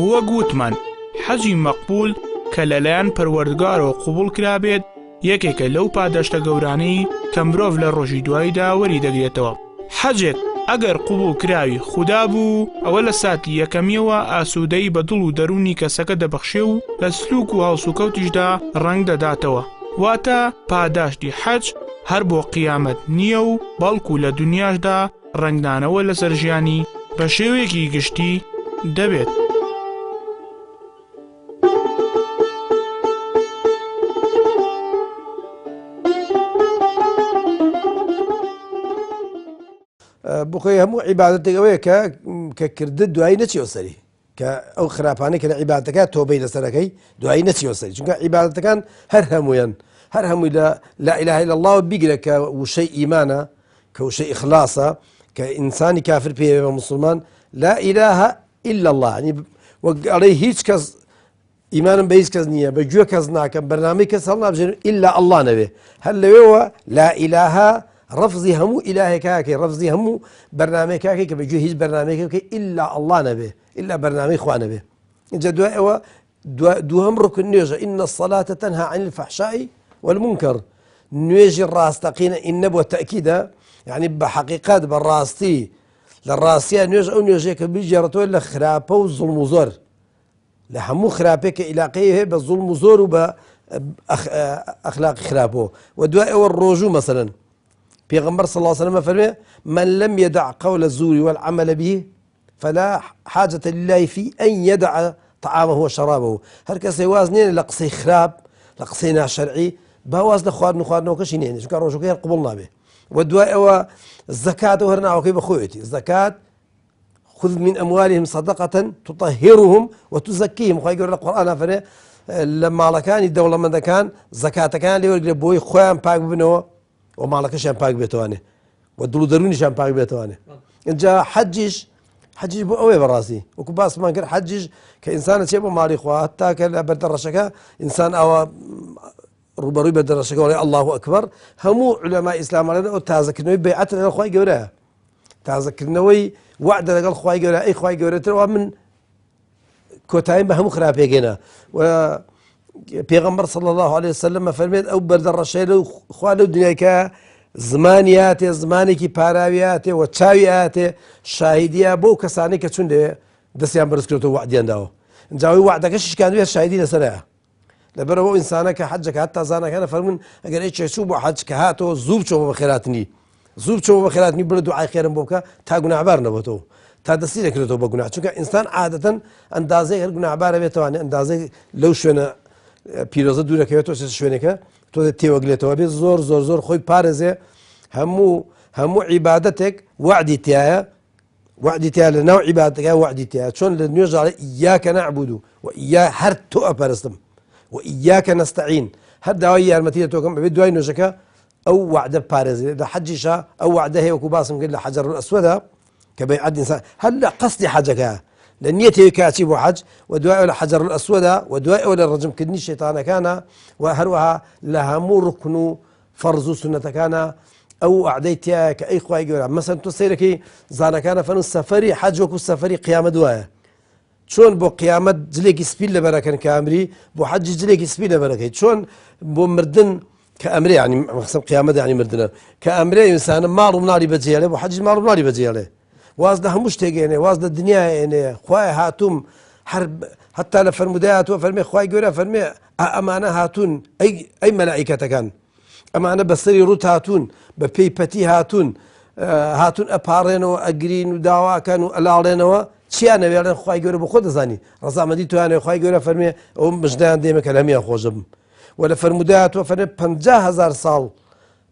وە گوتمان حەجی مەقبول کە لەلایەن پەروەردگارەوە قوبوڵ کرابێت یەکێکە لەو پادەشتە گەورانەی کە مرۆڤ لە ڕۆژی دواییدا وەری دەگرێتەوە. حەجێک ئەگەر قوبوڵ کراوی خوددا بوو ئەوە لە ساتی یەکەمیەوە ئاسوودەی بە دڵ و دەرونی کەسەکە دەبەخشێ و لە سلوک و هەڵسوکەوتیشدا ڕەنگ دەداتەوە. واتە پاداشتی حەج هەر بۆ قیامەت نییە و بەڵکو لە دنیاشدا ڕنگدانەوە لەسەر ژیانی بە شێوەیەکی گشتی دەبێت. بخۆی هەموو عیبادەتێکەوەیە کە کردت دوایی نەچیەوە سەری کە ئەو خراپانەی کە لە عیبادەتەکە تۆبەی لەسەرەکەی دوایی نەچیەوە سەری چونکە عیبادەتەکان هەر هەمووی لە لا إله إلا الله بیگرە کە وشەی ئیمانە کە وشەی ئیخلاسە کە ئینسانی کافر پێوێ بە مسلمان لا إله إلا الله ینی وەک ئەڵێ هیچ کەس ئیمانم بە هیچ کەس نییە بە گوێ کەس ناکەم بەرنامەی کەس هەڵ نابژێن ئیلا الله نەبێ هەر لەوێەوە لا إله ڕفزی هەموو ئیلاهێکاکەی ڕفزی هەموو بەرنامەیەکاکەی کە بەگوێ هیچ بەرنامەیەکە بکەی ئیلا الله نەبێ ئیلا بەرنامەی خوا نەبێ. اینجا دوای ئەوە دووهەم ڕوکن نوێژە ئین الصلاة تنهى عن الفحشاء والمنكر نوێژی ڕاستەقینە ئینە بۆ تەکیدە یعنی بە حەقیقەت بە ڕاستی لە ڕاستیە نوێژ ئەو نوێژەیە کە بجێڕێتەوە لە خراپە و زوڵم و زۆر لە هەموو خراپێک کە عیلاقەی هەیە بە زوڵم و زۆر و بە ئەخلاقی خراپەوە و دوای ئەوە ڕۆژوو مەسەلەن پیغمبر صلى الله عليه وسلم فرمى من لم يدع قول الزور والعمل به فلا حاجة لله في أن يدع طعامه وشرابه هر کس وازنين لقصي خراب لقصي ناشرعي بواز نخوارد نوكشينين شو كان روشوكي قبول نابه والدواء هو الزكاة وهرنا وكيف بخويتي الزكاة خذ من أموالهم صدقة تطهرهم وتزكيهم خو يقول القرآن فرمى لما لكان الدولة من كان زكاة كان لي بوي خوان باك بنو وماڵەکەشیان پاک بێتوانێ و دڵ و دەرونیشان پاک بێتوانێ. اینجا حەجیش بۆ ئەوەی بەڕاستی وەکو باسمان کرد حەجیش کە ئینسانە چێ بۆ ماڵی خوا هەتا کە لە بەردەڕەشەکە ئینسان ئەوە ڕوبەڕووی بەردەڕەشەکە وڵێ الله ئەکبەر هەموو عولەمای ئیسلامانە ئەو تازەکردنەوەی بەیعەت لەگەڵ خوای گەورەیە تازەکردنەوەی وعدە لەگەڵ خوای گەورە ئەی خوای گەورەترەوە من کۆتاییم بە هەموو خراپێکێنە و پێغەمبەر صلی الله عليه وسلم فەرمێت ئەو بەردەڕەشەی لەو خوا لەو دنیایکە زمانی هاتێ زمانێکی پاراوی هاتێ و چاوی هاتێ شاهیدیە بۆ کەسانی کە چون دەستیان بەرز کردەوە وعدیان داوە جاوی وعدەکە شکاندوێت شاهیدی لەسەرەیە لەبەرەوە ئینسانە کە حەجەکە هەتا زانەکانە فەرمون ئەگەر هیچ چوو بۆ حەج کە هاتەوە زوو بچەوە بە خێراتنی زوو بچەوە بە خێراتنی بڵێ دوعای خێرم بۆ بکە تا گوناهبار نەبێتەوە تا دەستی دەکرێتەوە بە گوناه چونکە ئینسان عادەتەن ئەندازەی هەر گوناهبارە بێتوانێت ئەندازەی لەو شوێنە پیرۆزە دوورەکەوێتەوە شوێنێکە تۆ تێوەگلێتەوە بێت زۆر خۆی پارێزێ هەموو عیبادەتێک وعدی تایە وعدی تیا لە ناو عیبادەکە وعدی تایە چۆن لە نوێژاڵێ ئیاکە نەعبود و ئیا هەر تۆ ئەپەرستم و ئیاکە نەستەعین هەر داوای یارمەتی تۆکەم بەبێت دوای نوێژەکە ئەو وعدە پارێزێت لە حەجیشە ئەو وعدە هەیە وەکو باسم کرد لە حەجەر ئەسوەدا کە بەیعەت ئینسان هەر لە قەسدی حەجەکە لە نیەتێوی کاچی بۆ حەج و دوای ئەو لە حەجەر ئەسوەدا و دوای ئەو لە ڕەجمکردنی شەیتانەکانە و هەروەها لە هەموو ڕوکن و فەرز و سونەتەکانە ئەو وعدەی تایە کە ئەی خوای گەورە مەسەن تۆ سەیرەکەی زانەکانە فەرمون سەفەری حەج وەکو سەفەری قیامەت وایە چۆن بۆ قیامەت جلێکی سپی لەبەرەکەن کە ئەمری بۆ حەجی جلێکی سپی لەبەرەکەی چۆن بۆ مردن کە ئەمرێ ینی مەقسەد قیامەت ینی مردنە کە ئەمرێ ئینسانە ماڵ و مناڵی بەجێڵێ بۆ حەجی ماڵ و مناڵی بەجێڵێ واز لە هەموو شتێکێنێ واز لە دنیای ئێنێ خوای هاتووم هەتا لە فەرمودای هاتووە فەرمێ خوای گەورە فەرمێ ئەمانە هاتوون ئەی مەلائیکەتەکان ئەمانە بەسەری ڕوت هاتوون بە پێی پەتی هاتوون ئەپارڕێنەوە ئەگرین و داواکەن و ئەلاڵێنەوە چیان نەوێڵێن خوای گەورە بۆ خۆ دەزانی ڕەزامەندی توانێ خوای گەورە فەرمێ ئەو مژدایان دێمە کە لەمیان خۆشم و لە فەرمودای هاتووە فەرمێ 50,000 ساڵ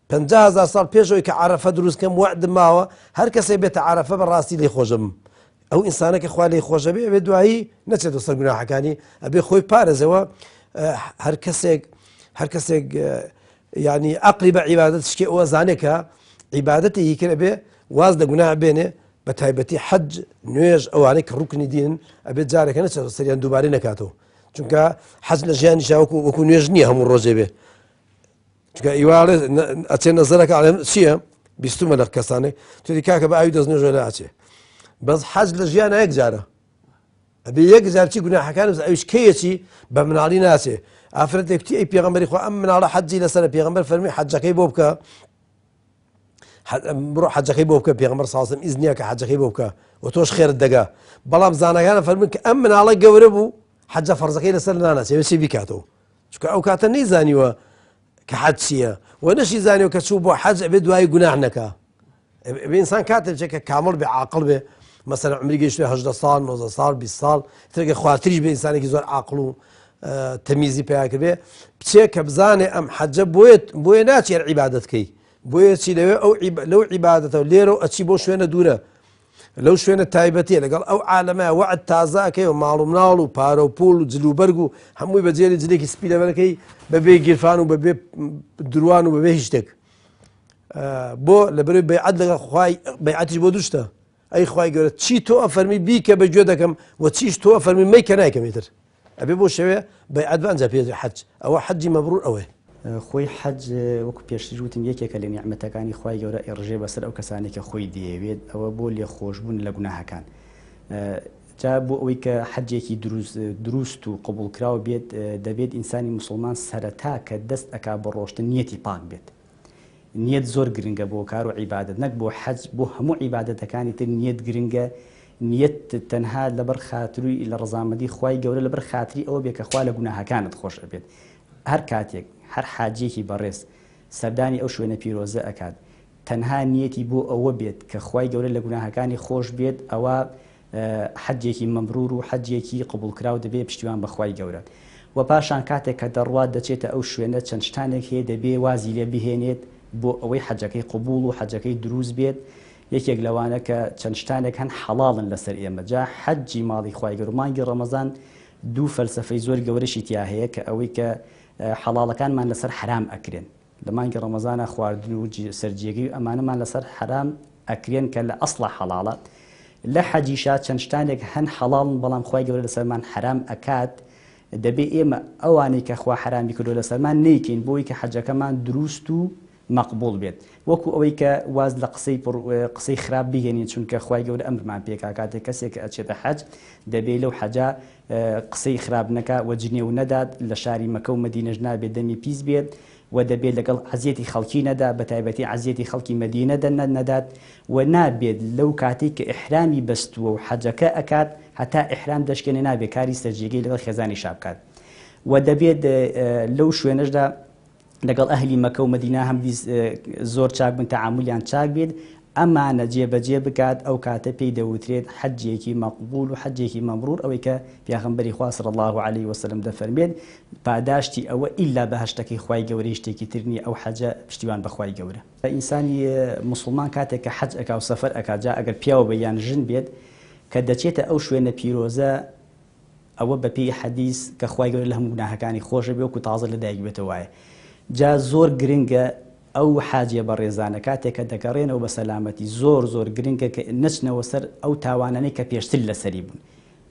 50,000 ساڵ پێشەوەی کە عەرەفە دروستکەم وعدم ماوە هەر کەسێک بێتە عەرەفە بەڕاستی لێی خۆشم ئەو ئینسانەکە خوا لێی خۆشە بێ ئەبێ دوایی نەچێتەوە سەر گوناحەکانی ئەبێ خۆی پارێزەوە هەر کەسێک ینی عەقلی بە عیبادەت شتێ ئەوە زانێکە عیبادەتێکی کرد بێ واز لە گوناح بێنێ بە تایبەتی حەج نوێژ ئەوانەی کە ڕوکنی دینن ئەبێت جارێکە نەچێتەوە سەریان دووبارەی نەکاتەوە چونکە حەج لە ژیانی وەکو نوێژ نییە هەموو ڕۆژێ بێ چونکە ئیواڵێ ئەچێ نەزەرەکە ئاڵێم چییە بیستمە لە کەسانێک توی کاکە بە ئاوی دەستنوێژە لە ئاچێ بەس حەج لە ژیانە یەک جارە ئەبێ یەک جارچی گوناحەکان ئەویش کەیەکی بە مناڵی ناچێ ئافرەتێکتی ئەی پێغەمبەری خوا ئەم مناڵە حەجی لەسەرە پێغەمبەر فەرمی حەجەکەی بۆ بکە بڕۆ حەجەکەی بۆ بکە پێغەمبەر ساسم ئیزنیە کە حەجەکەی بۆ بکە و تۆش خێرت دەگا بەڵام زانەکانە فەرمون کە ئەم مناڵە گەورە بوو حەجە فەرزەکەی لەسەر ناناچێ بچی بیکاتەوە چونکە ئەو کاتە نەیزانیوە کە حەج چییە و نەشی زانیوە کە چوو بۆ حەج ئەبێ دوای گوناح نەکا ئینسان کاتێک کە کامڵ بێ عاقڵ بێ مەسەلەن عمری گەیشتوێ 18 ساڵ 19 ساڵ 20 ساڵ ترگە خواتریش بێ ئینسانێکی زۆر عاقڵ و تەمیزی پێیا کردێ بچێ کە بزانێ ئەم حەجە بۆیە ناچێت عیبادەتکەی بۆیە چی لەوێ لەو عیبادەتەوە لێرە ئەچی بۆ شوێنە دوورە لەو شوێنە تایبەتیە لەگەڵ ئەو عالەمە وعد تازاکەی و ماڵ و مناڵ و پارە و پوڵ و جلوبەرگ و هەمووی بەجێری جلێکی سپی لەبەرەکەی بەبێ گیرفان و بەبێ دروان و بەبێ هیچ شتێک بۆ لەبەرەوەی بەیعەت لەگەڵ خوای بەیعەتیش بۆ دووشتە ئەی خوای گەورە چی تۆ ئەفەرمی بیکە بەگوێ دەکەم و چیش تۆ ئەفەرمی مەی کە نایکەمێتر ئەبێ بۆ شەوێ بەیعەت بەنجا پێ حەج ئەوە حەجی مەبرور ئەوەیە خۆی حەج وەکو پێشتر وتم یەکێکە لە نیعمەتەکانی خوای گەورە ئێڕژێ بەسەر ئەو کەسانێکە خۆی دەیەوێت ئەوە بۆ لێخۆشبوون لە گوناهەکان جا بۆ ئەوەی کە حەجێکی دروست و قبولکراوە بێت دەبێت ئینسانی موسڵمان سەرەتا کە دەست ئەکا بە ڕۆشتن نیەتی پاک بێت نیەت زۆر گرنگە بۆ کار و عیبادەت نەک بۆ حەج بۆ هەموو عیبادەتەکانی تر نیەت گرنگە نیەت تەنها لەبەر خاتروی لە ڕەزامەندی خوای گەورە لەبەر خاتری ئەوە بێت کە خوا لە گوناهەکانت خۆش ئەبێت هەر کاتێک هەر حاجێکی بەڕێز سەردانی ئەو شوێنە پیرۆزە ئەکات تەنها نیەتی بۆ ئەوە بێت کە خوای گەورە لە گوناهەکانی خۆش بێت ئەوە حەجێکی مەبرور و حەجێکی قبولکراو دەبێت پشتیوان بە خوای گەورە و پاشان کاتێک کە دەڕوات دەچێتە ئەو شوێنە چەند شتانێک هەیە دەبێ وازی لێ بهێنێت بۆ ئەوەی حەجەکەی قبول و حەجەکەی دروست بێت یەکێک لەوانە کە چەند شتانێک هەن حەڵاڵن لەسەر ئێمە جا حەجی ماڵی خوای گەورە مانگی ڕەمەزان دوو فەلسەفەی زۆر گەورەشی تیا هەیە کە ئەوەی کە حەڵاڵەکانمان لەسەر حرام ئەکرێن لە مانگی ڕەمەزانە خواردن و سەرجێگی و ئەمانەمان لەسەر حرام ئەکرێن کە لە ئەسڵە حەڵاڵە لە حەجیشا چەند شتانێک هەن حەڵاڵن بەڵام خوای گەورە لەسەرمان حرام ئەکات دەبێ ئێمە ئەوانەی کە خوا حرامی کردو لەسەرمان نەیکەین بۆی کە حەجەکەمان دروست و مەقبول بێت وەکو ئەوەی کە واز لە قسەی خراپ بهێنین چونکە خوای گەورە ئەمرمان پێکا کاتێک کەسێک ئەچێتە حەج دەبێت لەو حەجا قسەی خراپ نەکا و جنێ و نەدات لە شاری مەکە و مەدینەش نابێت دەمی پیس بێت و دەبێت لەگەڵ عەزیەتی خەڵکی نەدا بە تایبەتی عەزیەتی خەڵکی مەدینە نەدات و نابێت لەو کاتێک کە ئیحرامی بەستووە و حەجەکە ئەکات هەتا ئیحرام دەشکێنێ نابێت کاری سەرجێگەی لەگەڵ خێزانی شابکات و دەبێت لەو شوێنەشدا لەگەڵ ئەهلی مەکە و مەدینە هەم زۆر چاک بن تەعاملیان چاک بێت ئەمانە جێبەجێ بکات ئەو کاتە پێی دەوترێت حەجێکی مەقبول و حەجێکی مەبرور ئەوەی کە پیغەمبەری خوا صلی الله عليه وسلم دەفەرمێت پاداشتی ئەوە ئیلا بەهەشتەکەی خوای گەورەی شتێکی تر نیە ئەو حەجە پشتیوان بەخوای گەورە. ئینسانی مسلمان کاتێک کە حەج ئەکا و سەفەر ئەکا جا ئەگەر پیاوە بە یان ژن بێت کە دەچێتە ئەو شوێنە پیرۆزە ئەوە بەپێی حەدیث کە خوای گەورە لە هەموو گوناهەکانی خۆشە بێ وەکو تازە لەدایک بێتەوە وایە. جا زۆر گرنگە ئەو حاجیە بە ڕێزانە کاتێک کە دەگەڕێنەوە بە سەلامەتی زۆر گرنگە کە نەچنەوە سەر ئەو تاوانانەی کە پێشتر لەسەری بوون،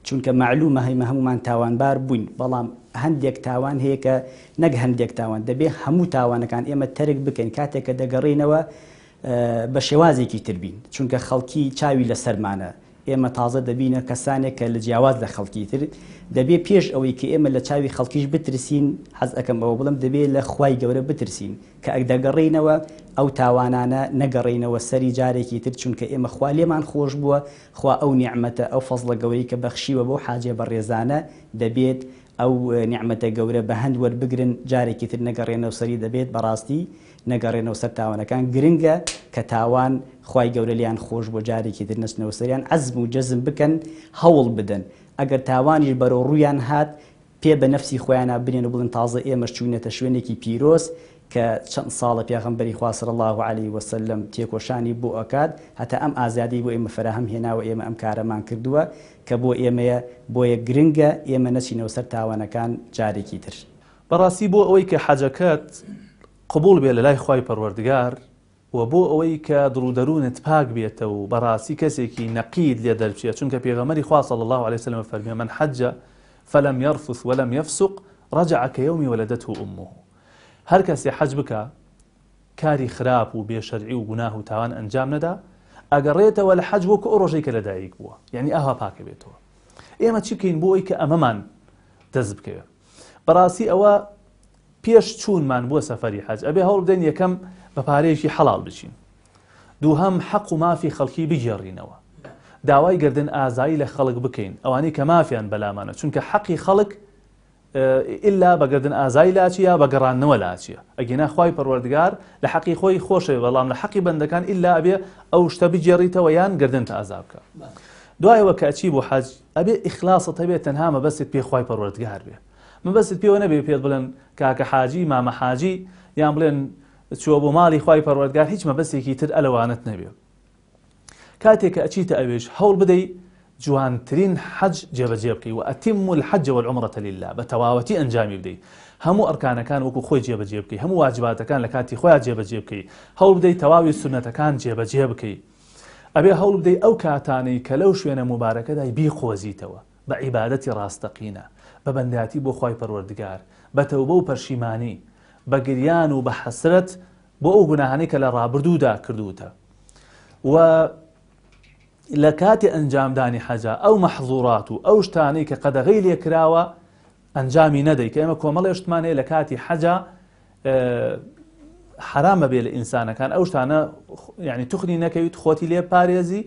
چونکە معلومە هەیمە هەمومان تاوانبار بووین، بەڵام هەندێک تاوان هەیە کە نەک هەندێک تاوان دەبێ هەموو تاوانەکان ئێمە تەرک بکەین کاتێک کە دەگەڕێنەوە بە شێوازێکی تر بین، چونکە خەڵکی چاوی لەسەرمانە، ئێمە تازە دەبینە کەسانێک کە لە جیاواز لە خەڵکی تر دەبێ پێش ئەوەی کە ئێمە لە چاوی خەڵکیش بترسین، حەز ئەەکەم ئەوە بڵم دەبێت لە خوای گەورە بترسین کە دەگەڕێنەوە ئەو تاوانانە نەگەڕێنەوە سەری جارێکی تر، چونکە ئێمە خوا لێمان خۆش بووە، خوا ئەو نیعمەتە ئەو فەزڵە گەورەی کە بەخشیوە بۆ حاجێ بە ڕێزانە دەبێت ئەو نیعمەتە گەورە بە هەند وەربگرن، جارێکی تر نەگەڕێنەوە سەری دەبێت بەڕاستی نەگەڕێنەوە سەر تاوانەکان. گرنگە کە تاوان خوای گەورە لیان خۆش بۆ جارێکی تر نەچنەوە سەریان، عەزم و جەزم بکەن، هەوڵ بدەن. ئەگەر تاوانیش بەرەو ڕوویان هات پێ بە نەفسی خۆیانە بنێن و بڵن تازە ئێمە چوونەتە شوێنێکی پیرۆز کە چەند ساڵە پیغەمبەری خوا صلی الله عليه وسلم تێکۆشانی بۆ ئەکات، هەتا ئەم ئازادی بۆ ئێمە فراهەم هێناوە، ئێمە ئەم کارەمان کردووە کە بۆ ئێمەیە، بۆیە گرنگە ئێمە نەچینەوە سەر تاوانەکان جارێکی تر. بەڕاستی بۆ ئەوەی کە حەجەکەت قبول بێ لە لای خوای پەروەردگار و بۆ ئەوەی کە دڕودەرونت پاک بێتە و بەڕاستی کەسێکی نەقید لێ دەرچێت، چونکە پێغەمبەری خوا صلی الله عليه وسلم فەرمێ من حەجە فلم يرفث ولم يفسق رجع كيوم ولدته أمه. هەر کەسێ حەج بکە کاری خراپ و بێشەرعی و گوناه و تاوان ئەنجام نەدا ئەگەڕێتەوە لە حەج وەکو ئەو ڕۆژەی کە لەدایک بووە، یعنی ئاوا پاکە بێتەوە. ئێمە چی بکەین بۆ ئەوەی کە ئەمەمان دەست بکەوێت؟ بەڕاستی ئەوە پێش چوونمان بۆ سەفەری حەج ئەبێ هەوڵ بدەین یەکەم بە پارەیەکی حەڵال بچین، دووهەم حەق و مافی خەڵکی بگێڕینەوە، داوای گردن ئازایی لە خەڵک بکەین ئەوانەی کە مافیان بەلامانە، چونکە حەقی خەڵک ئللا بەگردن ئازایی لاچیە بەگەڕانەوە لاچیە، ئەگەنا خوای پەروەردگار لە حەقی خۆی خۆشەوێ، بەڵام لە حەقی بەندەکان ئللا ئەبێ ئەو شتە بگێڕیتەوە یان گردنتە ئازا بکە. دوایەوە کە ئەچی بۆ حەج ئەبێ ئیخلاست هەبێت، تەنها مەبەست پێ خوای پەروەردگار بێ، مەبەست پێوە نەبێ پێت بڵێن کاکە حاجی مامە حاجی یان بڵێن چووە بۆ ماڵی خوای پەروەردگار، هیچ مەبەستێکی تر ئەلەوانت نەبێ. کاتێک کە ئەچیتە ئەوێش هەوڵ بدەی جوانترین حەج جێبەجێ بکەی و ئەتیم الحەج والعومرة لله، بە تەواوەتی ئەنجامی بدەی، هەموو ئەرکانەکان وەکو خۆی جێبەجێ بکەی، هەموو واجباتەکان لە کاتی خۆیان جێبەجێ بکەی، هەوڵ بدەی تەواوی سونەتەکان جێبەجێ بکەی، ئەبێ هەوڵ بدەی ئەو کاتانەی کە لەو شوێنە مبارەکەدای بیخۆزیتەوە بە عیبادەتی ڕاستەقینە، بە بەندەتی بۆ خوای پەروەردگار، بە تەوبە و پەرشیمانی، بە گریان و بە حەسرەت بۆ ئەو گوناهانەی کە لە ڕابردوودا کردوتە. و لە کاتی ئەنجامدانی حەجا ئەو مەحظوڕات و ئەو شتانەی کە قەدەغەی لێکراوە ئەنجامی نەدەی، کە ئێمە کۆمەڵێ شتمانەیە لە کاتی حەجا حرامە بێ لە ئینسانەکان ئەو شتانە، یعنی توخنی نەکەویت خۆتی لێ پارێزی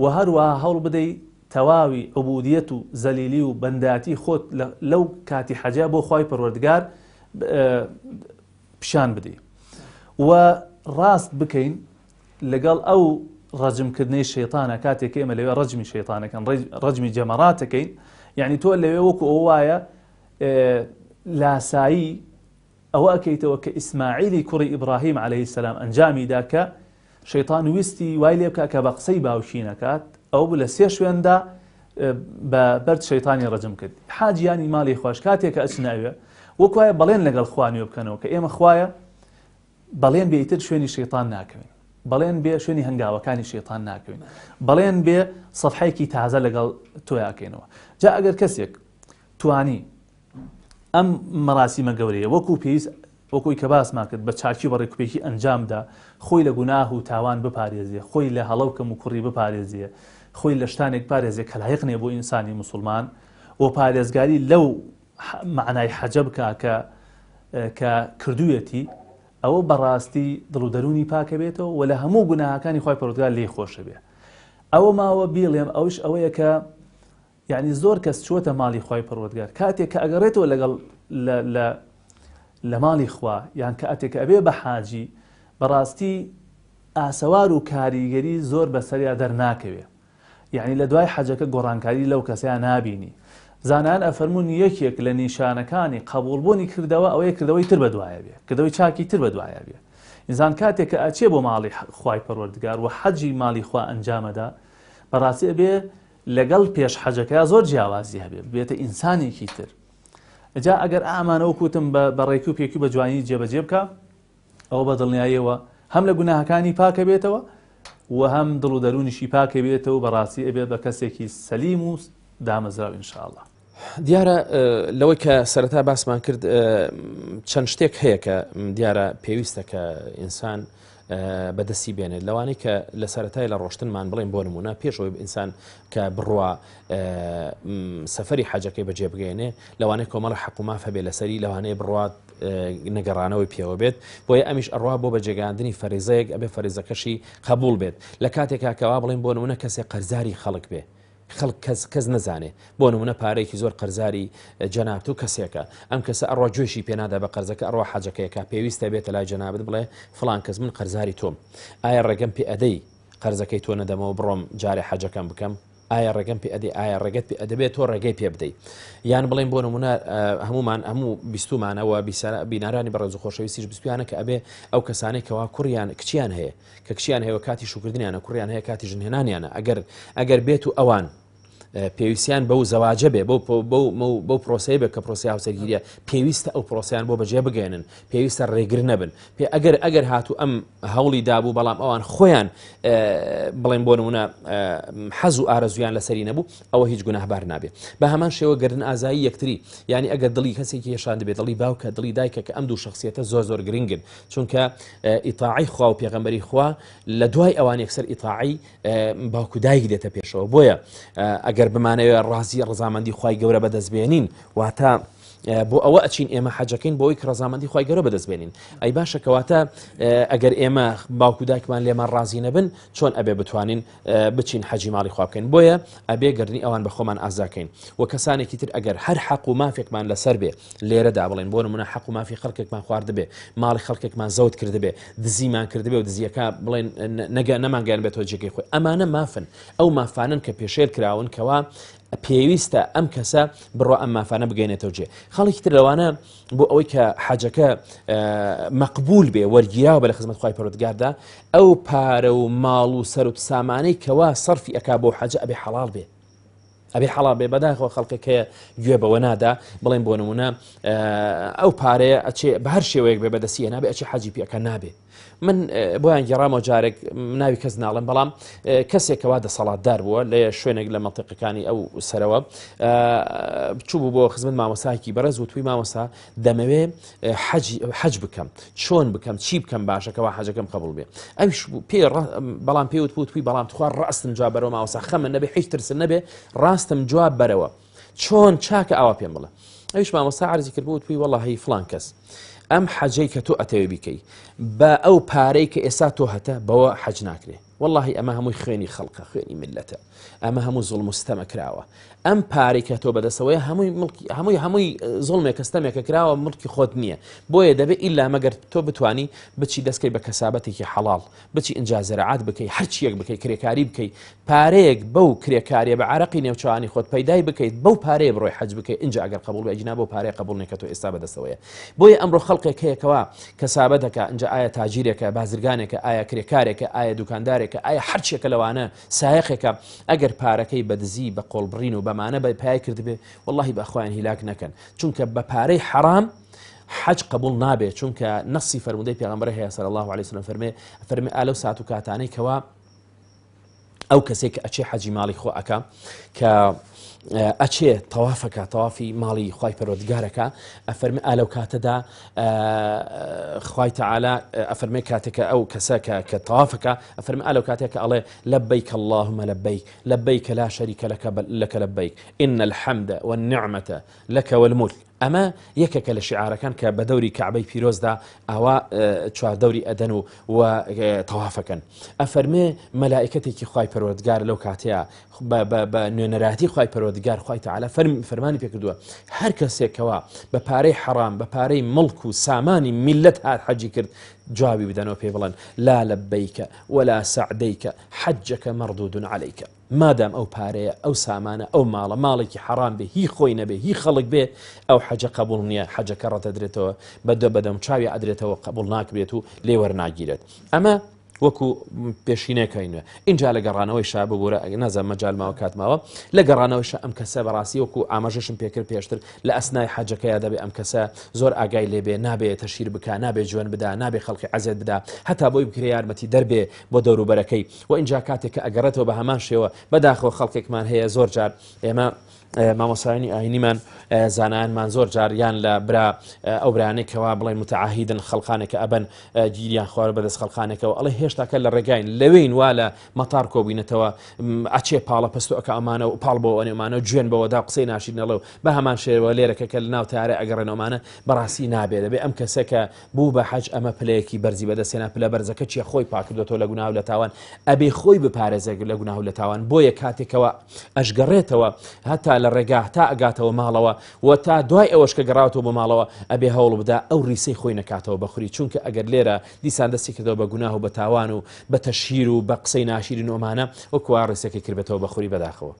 و هەروەها هەوڵ بدەی تەواوی عبودیەت و زەلیلی و بەنداتی خۆت لەو کاتی حەجا بۆ خوای پەروەردگار پیشان بدەی و ڕاست بکەین لەگەڵ ئەو ڕەجمکردنەی شەیطانە. کاتێک ئێمە لەوێ ڕەجمی شەیطانەکەن، ڕەجمی جەمەراتەکەین، یعنی تۆ لەوێ وەکو ئەو وایە لاسایی ئەوە ئەکەیتەوە کە ئیسماعیلی کوڕی ئیبراهیم عەلەیهی السەلام ئەنجامیدا کە شەیطان ویستی وای لێ بکە کە بە قسەی باوکی نەکات، ئەو لە سێ شوێندا بە بەرد شەیطانی ڕەجم کرد. حاجیانی ماڵی خۆش کاتێک کە ئەچناوێ وەکو وایە بەڵێن لەگەڵ خوانیوە بکەنەوە کە ئێمە خوایە بەڵێن بێتر شوێنی شەیطان ناکەوین، بەڵێن بێ شوێنی هەنگاوەکانی شەیطان ناکەوین، بەڵێن بێ سەفحەیەکی تازە لەگەڵ تۆیاکەینەوە. جا ئەگەر کەسێک توانی ئەم مەراسیمە گەورەیە وەکو پێویست وەکوی کە باسمان کرد بە چاکی بە ڕێکوپێکی ئەنجامدا خۆی لە گوناه و تاوان بپارێزیە، خۆی لە هەڵەوکەم و کوڕی بپارێزیە، خۆی لە شتانێک پارێزیە کە لایق نییە بۆ ئینسانی موسڵمان، و پارێزگاری لەو معنای حەجە بکە کە کردوویەتی، ئەوە بەڕاستی دڵ و دەرونی پاکە بێتەوە و لە هەموو گوناهەکانی خوای پەروەردگار لێی خۆشە بێ. ئەوە ماوە بیڵێم ئەوش ئەوەیە کە یعنی زۆر کەس چووەتە ماڵی خوای پەروەردگار کاتێک کە ئەگەڕێتەوە لەگەڵ لە ماڵی خوا یان کاتێک کە ئەبێ بە حاجی بەڕاستی ئاسەوار و کاریگەری زۆر بەسەریا دەرناکەوێ، یعنی لە دوای حەجەکە گۆڕانکاری لەو کەسیان نابینی. زانان ئەفەرمون یەکێک لە نیشانەکانی قبولبوونی کردەوە ئەوەیە کردەوەی تر بەدوایە بێ، کردەوەی چاکی تر بەدوایە بێ. ئینسان کاتێک کە ئەچێ بۆ ماڵی خوای پەروەردگار و حەجی ماڵی خوا ئەنجامەدا، بەڕاستی بێ لەگەڵ پێش حەجەکە زۆر جیاوازی هەبێ، بێتە ئینسانێکی تر. ئەجا ئەگەر ئامانەوە کوتم بە ڕێک و پێکی بە جوانی جێبەجێ بکە، ئەوە بە دڵنیاییەوە هەم لە گوناهەکانی پاکە بێتەوە و هەم دڵ و دەرونیشی پاکە بێتەوە، بەڕاستی ئەبێت بە کەسێکی سەلیم و دامەزراو ئینشاءالله. دیارە لەوەی کە سەرەتا باسمان کرد چەند شتێک هەیە کە دیارە پێویستە کە ئینسان بەدەستی بێنێت، لەوانەیە کە لە سەرەتای لە ڕۆشتنمان بڵێن بۆ نمونە پێشەوەی ئینسان کە بڕوا سەفەری حەجەکەی بەجێ بگەێنێ، لەوانەیە کۆمەڵە حکوماف هەبێ لەسەری، لەوانەیە بڕات نەگەڕانەوەی پێوە بێت، بۆیە ئەمیش ئەڕوا بۆ بەجێگاندنی فەریزەیەک ئەبێ فەریزەکەشی قبول بێت. لە کاتێکا کەوا بڵێن بۆ نمونە کەسێک قەرزاری خەڵک بێ، خەڵک کەس نەزانێ، بۆ نمونە پارەیەکی زۆر قەرزاری جەنابەت و کەسێکە، ئەم کەسە ئەڕوا گوێشی پێنادا بە قەرزەکە، ئەڕوا حەجەکەیەکە پێویستە بێتە لای جەنابەت بڵێ فڵان کەس من قەرزاری تۆم، ئایا ڕێگەم پێ ئەدەی قەرزەکەی تۆ نەدەمەوە بڕۆم جارێ حەجەکەم بکەم، ئایا ڕێگەم پێ ئەدەی، ئایا ڕێگەت پێ ئەدەبێت تۆ ڕێگەی پێ بدەیت. یان بڵێن بۆ نمونە هەموو بیستومانەوە بینارانی بەڕێز و خۆشەویستیش بیستویانە کە ئەبێ ئەو کەسانەی کەوا کوڕیان کچیان هەیە کە کچیان هەیە کاتی شوکردنیانە، کوڕیان هەیە کاتی ژنهێنانیانە، ئەگەر بێت و ئەوان پێویستیان بەو زەواجە بێ بەو پرۆسەیە بێت کە پرۆسی هاوسەرگیریە، پێویستە ئەو پرۆسیان بۆ بەجێ بگەێنن، پێویستە ڕێگر نەبن. ئەگەر هاتوو ئەم هەوڵی دابوو بەڵام ئەوان خۆیان بڵێن بۆ نمونە حەز و ئارەزویان لەسەری نەبوو، ئەوە هیچ گوناهبار نابێت. بە هەمان شێوە گردن ئازایی یەکتری، یعنی ئەگەر دڵی کەسێکی هێشان دەبێت، دڵی باوکە، دڵی دایکە، کە ئەم دوو شخصیەتە زۆر گرنگن، چونکە ئیطاعی خوا و پێغەمبەری خوا لە دوای ئەوان یەکسەر ئیطاعی باوکو دایک دێتە پێشەوە. بۆیە ئەگەر بمانەوە ڕازی ڕزامەندی خوای گەورە بەدەستبێنین، واتە بۆ ئەوە ئەچین ئێمە حەجەکەین بۆ ئەوەی کە ڕزامەندی خوای گەورە بەدەستبێنین. ئەی باشە کەواتە ئەگەر ئێمە باوکو دایکمان لێمان ڕازی نەبن، چۆن ئەبێ بتوانین بچین حەجی ماڵی خوا بکەین؟ بۆیە ئەبێ گردنی ئەوان بە خۆمان ئازاکەین. و کەسانێکی تر ئەگەر هەر حەق و مافێکمان لەسەر بێ لێرەدا بڵێن بۆ نمونە حەق و مافی خەڵکێکمان خواردبێ، ماڵی خەڵکێکمان زەوت کردبێ، دزیمان کردبێ و دزیەکە بڵێن نەمانگەیان بێتەوە جێگەی خۆی، ئەمانە مافن، ئەو مافانن کە پێشێل کراون کەوا پێویستە ئەم کەسە بڕۆ ئەم مافانە بگەینێتەوە جێ. خەڵکی تر لەوانە بۆ ئەوەی کە حەجەکە مەقبول بێ، وەرگیراوە بە لە خزمەت خوای پەروەردگاردا، ئەو پارە و ماڵ و سەر و سامانەی کەوا سەرفی ئەکا بۆ حەجە ئەبێ حەڵال بێ، ئەبێ حەڵال بێ. بەداخەوە خەڵکێکەیە گوێ بەوە نادا، بڵێن بۆ نمونە ئەو پارەیە ئەچێ بە هەر شێوەیەک بێ بەدەستیە نابێ، ئەچێ حەجی پێەکە نابێ. من بۆیان گەڕامەوە جارێک ناوی کەس ناڵم، بەڵام کەسێکەوە دەسەڵاتدار بووە لە شوێنێک لە مەنتیقەکانی ئەو سەرەوە، بچوو بوو بۆ خزمەت مامۆستایەکی بەڕێز و توی مامۆستا دەمەوێ حەج بکەم، چۆن بکەم، چی بکەم باشەکەەوە حەجەکەم قبول بێ. ئەویش بەڵام پێوت بوو توی بەڵام توخوا ڕاستم جواب بەرەوە مامۆستا، خەمە نەبێ، هیچ ترسم نەبێ، ڕاستم جواب بەرەوە، چۆن چاکە ئاوا پێم بڵێ. ئەویش مامۆستا عەرزی کرد بوو توی وەڵڵاهی فڵان کەس ئەم حەجەی کە تۆ ئەتەوێ بیکەی بە ئەو پارەی کە ئێستا تۆ هەتە بەوە حەج ناکرێ، واللهی ئەمە هەمووی خوێنی خەڵقە، خوێنی ملەتە، ئەمە هەموو زوڵم و ستەمە کراوە. ئەم پارەی کە تۆ بەدەستەوەی هەمووی زوڵمێک کەستەمێکە کراوە، مڵکی خۆت نییە. بۆیە دەبێت ئیلا مەگەر تۆ بتانی بچی دەستکەی بە کەسابەتێکی حەڵاڵ، بچی ئینجا زەرعات بکەی، هەرچیەک بکەی، کرێکاری بکەی، پارەیەک بەو کرێکاریە بە عەرەقی نێوچوانی خۆت پەیدای بکەیت، بەو پارەیە بڕۆی حەج بکەی، ئینجا ئەگەر قبول بێ، ئەجنا بۆ پارەیە قبول نێکە تۆ ئێستا بەدەستەوەیە. بۆیە ئەمڕۆ خەڵقێک هەیەکەوە کەسابەتەکە، ئینجا ئایا تاجیرێکە، بازرگانێکە، ئایا کرێکارێکە، ئایا دوکاندارێکە، ئایا هەرچیەکە لەوانە سایەخێکە، ئەگەر پارەکەی بەدزی بە قۆڵبڕین و بەمانە بە پای کردبێ، واللهی بەخوایان هیلاک نەکەن، چونکە بە پارەی حەرام حەج قبول نابێت، چونکە نەسی فەرمودەی پێغەمبەر هەیە صلی الله علیه وسلم، فەرمێ ئالەو سات و کاتانەی کەوا ئەو کەسێک کە ئەچێ حەجی ماڵی خۆ ئەکا کە ئەچێ تەوافەکە، تەوافی ماڵی خوای پەروەردگارەکە، ئەفەرمێ ئالەو کاتەدا خوای تەعالا ئەفەرمێ کاتێکە ئەو کەسە کە تەوافەکە، ئەفەرمێ ئالەو کاتێکە ئەڵێ لەبەیک اللهم لەبەیک لەبەیک لا شەریکە لەکە لەبەیک إن الحمد والنعمة لك والملك ئەمە یەکێکە لە شعارەکان کە بە دەوری کەعبەی پیرۆزدا ئاوا چواردەوری ئەدەن و تەوافەکەن. ئەفەرمێ مەلائکەتێکی خوای پەروەردگار لەو کاتەیە بە نوێنەراتی خوای پەروەردگار خوای تەعالا فەرمانی پێکردووە هەر کەسێکەوە بە پارەی حەرام بە پارەی مڵک و سامانی میلەت هات حەجی کرد جوابی بدەنەوە پێ بڵێن لا لەبەیکە ولا سەعدەیکە حەجەکە مەردودون عەلەیکە. مادام ئەو پارەیە ئەو سامانە ئەو ماڵێکی حەرام بێ هی خۆی نەبێ هی خەڵک بێ ئەو حەجە قبول نییە حەجەکە ڕەتەدرێتەوە بەدەم چاوی ئەدرێتەوە قبول ناکرێت و لێ وەرناگیرێت. ئەمە وەکو پێشینەکەینە اینجا لە گەڕانەوەی شا ببوورە نازان مەجالماوە کاتماوە لە گەڕانەوەش ئەم کەسە بەڕاستی وەکو ئاماژەشم پێکرد پێشتر لە ئەسنای حەجەکەیە دەبێ ئەم کەسە زۆر ئاگای لێبێ نابێت تەشیر بکە نابێت جوێن بدا نابێت خەڵکی عەزێت بدا هەتا بۆی بکرێ یارمەتی دەربێ بۆ دەوروبەرەکەی و اینجا کاتێک کە ئەگەڕێتەوە بە هەمان شێوە بەداخەوە خەڵکێکمان هەیە زۆر جار ئێمە مامۆسایانی ئاینیمان زانایانمان زۆر جار یان لە برا ئەو برانێکەوە بڵێن متعاهیدن خەڵخانێکە ئەبەن گیریان خوارە بەدەست خەڵخانێکەوە ئەڵێ هێشتاکە لە ڕێگاین لەوەین وا لە مەتار کۆبووینەتەوە ئەچێ پاڵە پستۆکە ئەمانە و پاڵ بۆ ئەنێمانە جوێن بەوەدا قسەی ناشیدنەڵێ و بە هەمان شێوە لێرەکەکە لە ناو تارە ئەگەڕێنەوەمانە بەڕاستی نابێت دەبێ ئەم کەسێکە بوو بە حەج ئەمە پلەیەکی بەرزی بەدەستێنا پلە بەرزەکە چیە خۆی پاکردێتەوە لە گوناه و لە تاوان ئەبێ خۆی بپارێزێت لە گوناه و لە تاوان بۆیە کاتێکەوە ئەشگەڕێتەوە هەتا لە ڕێگا تا ئەگاتەوە ماڵەوە و تا دوای ئەوەش کە گەڕاتەوە بە ماڵەوە ئەبێ هەوڵ بدا ئەو ڕیسەی خۆی نەکاتەوە بەخوری چونکە ئەگەر لێرە دیسان دەستی کردەوە بە گوناه و بە تاوان و بە تەشهیر و بە قسەی ناشیرین ئۆمانە وەکو وا ڕیسەکەی کردبێتەوە بەخوری بەداخەوە.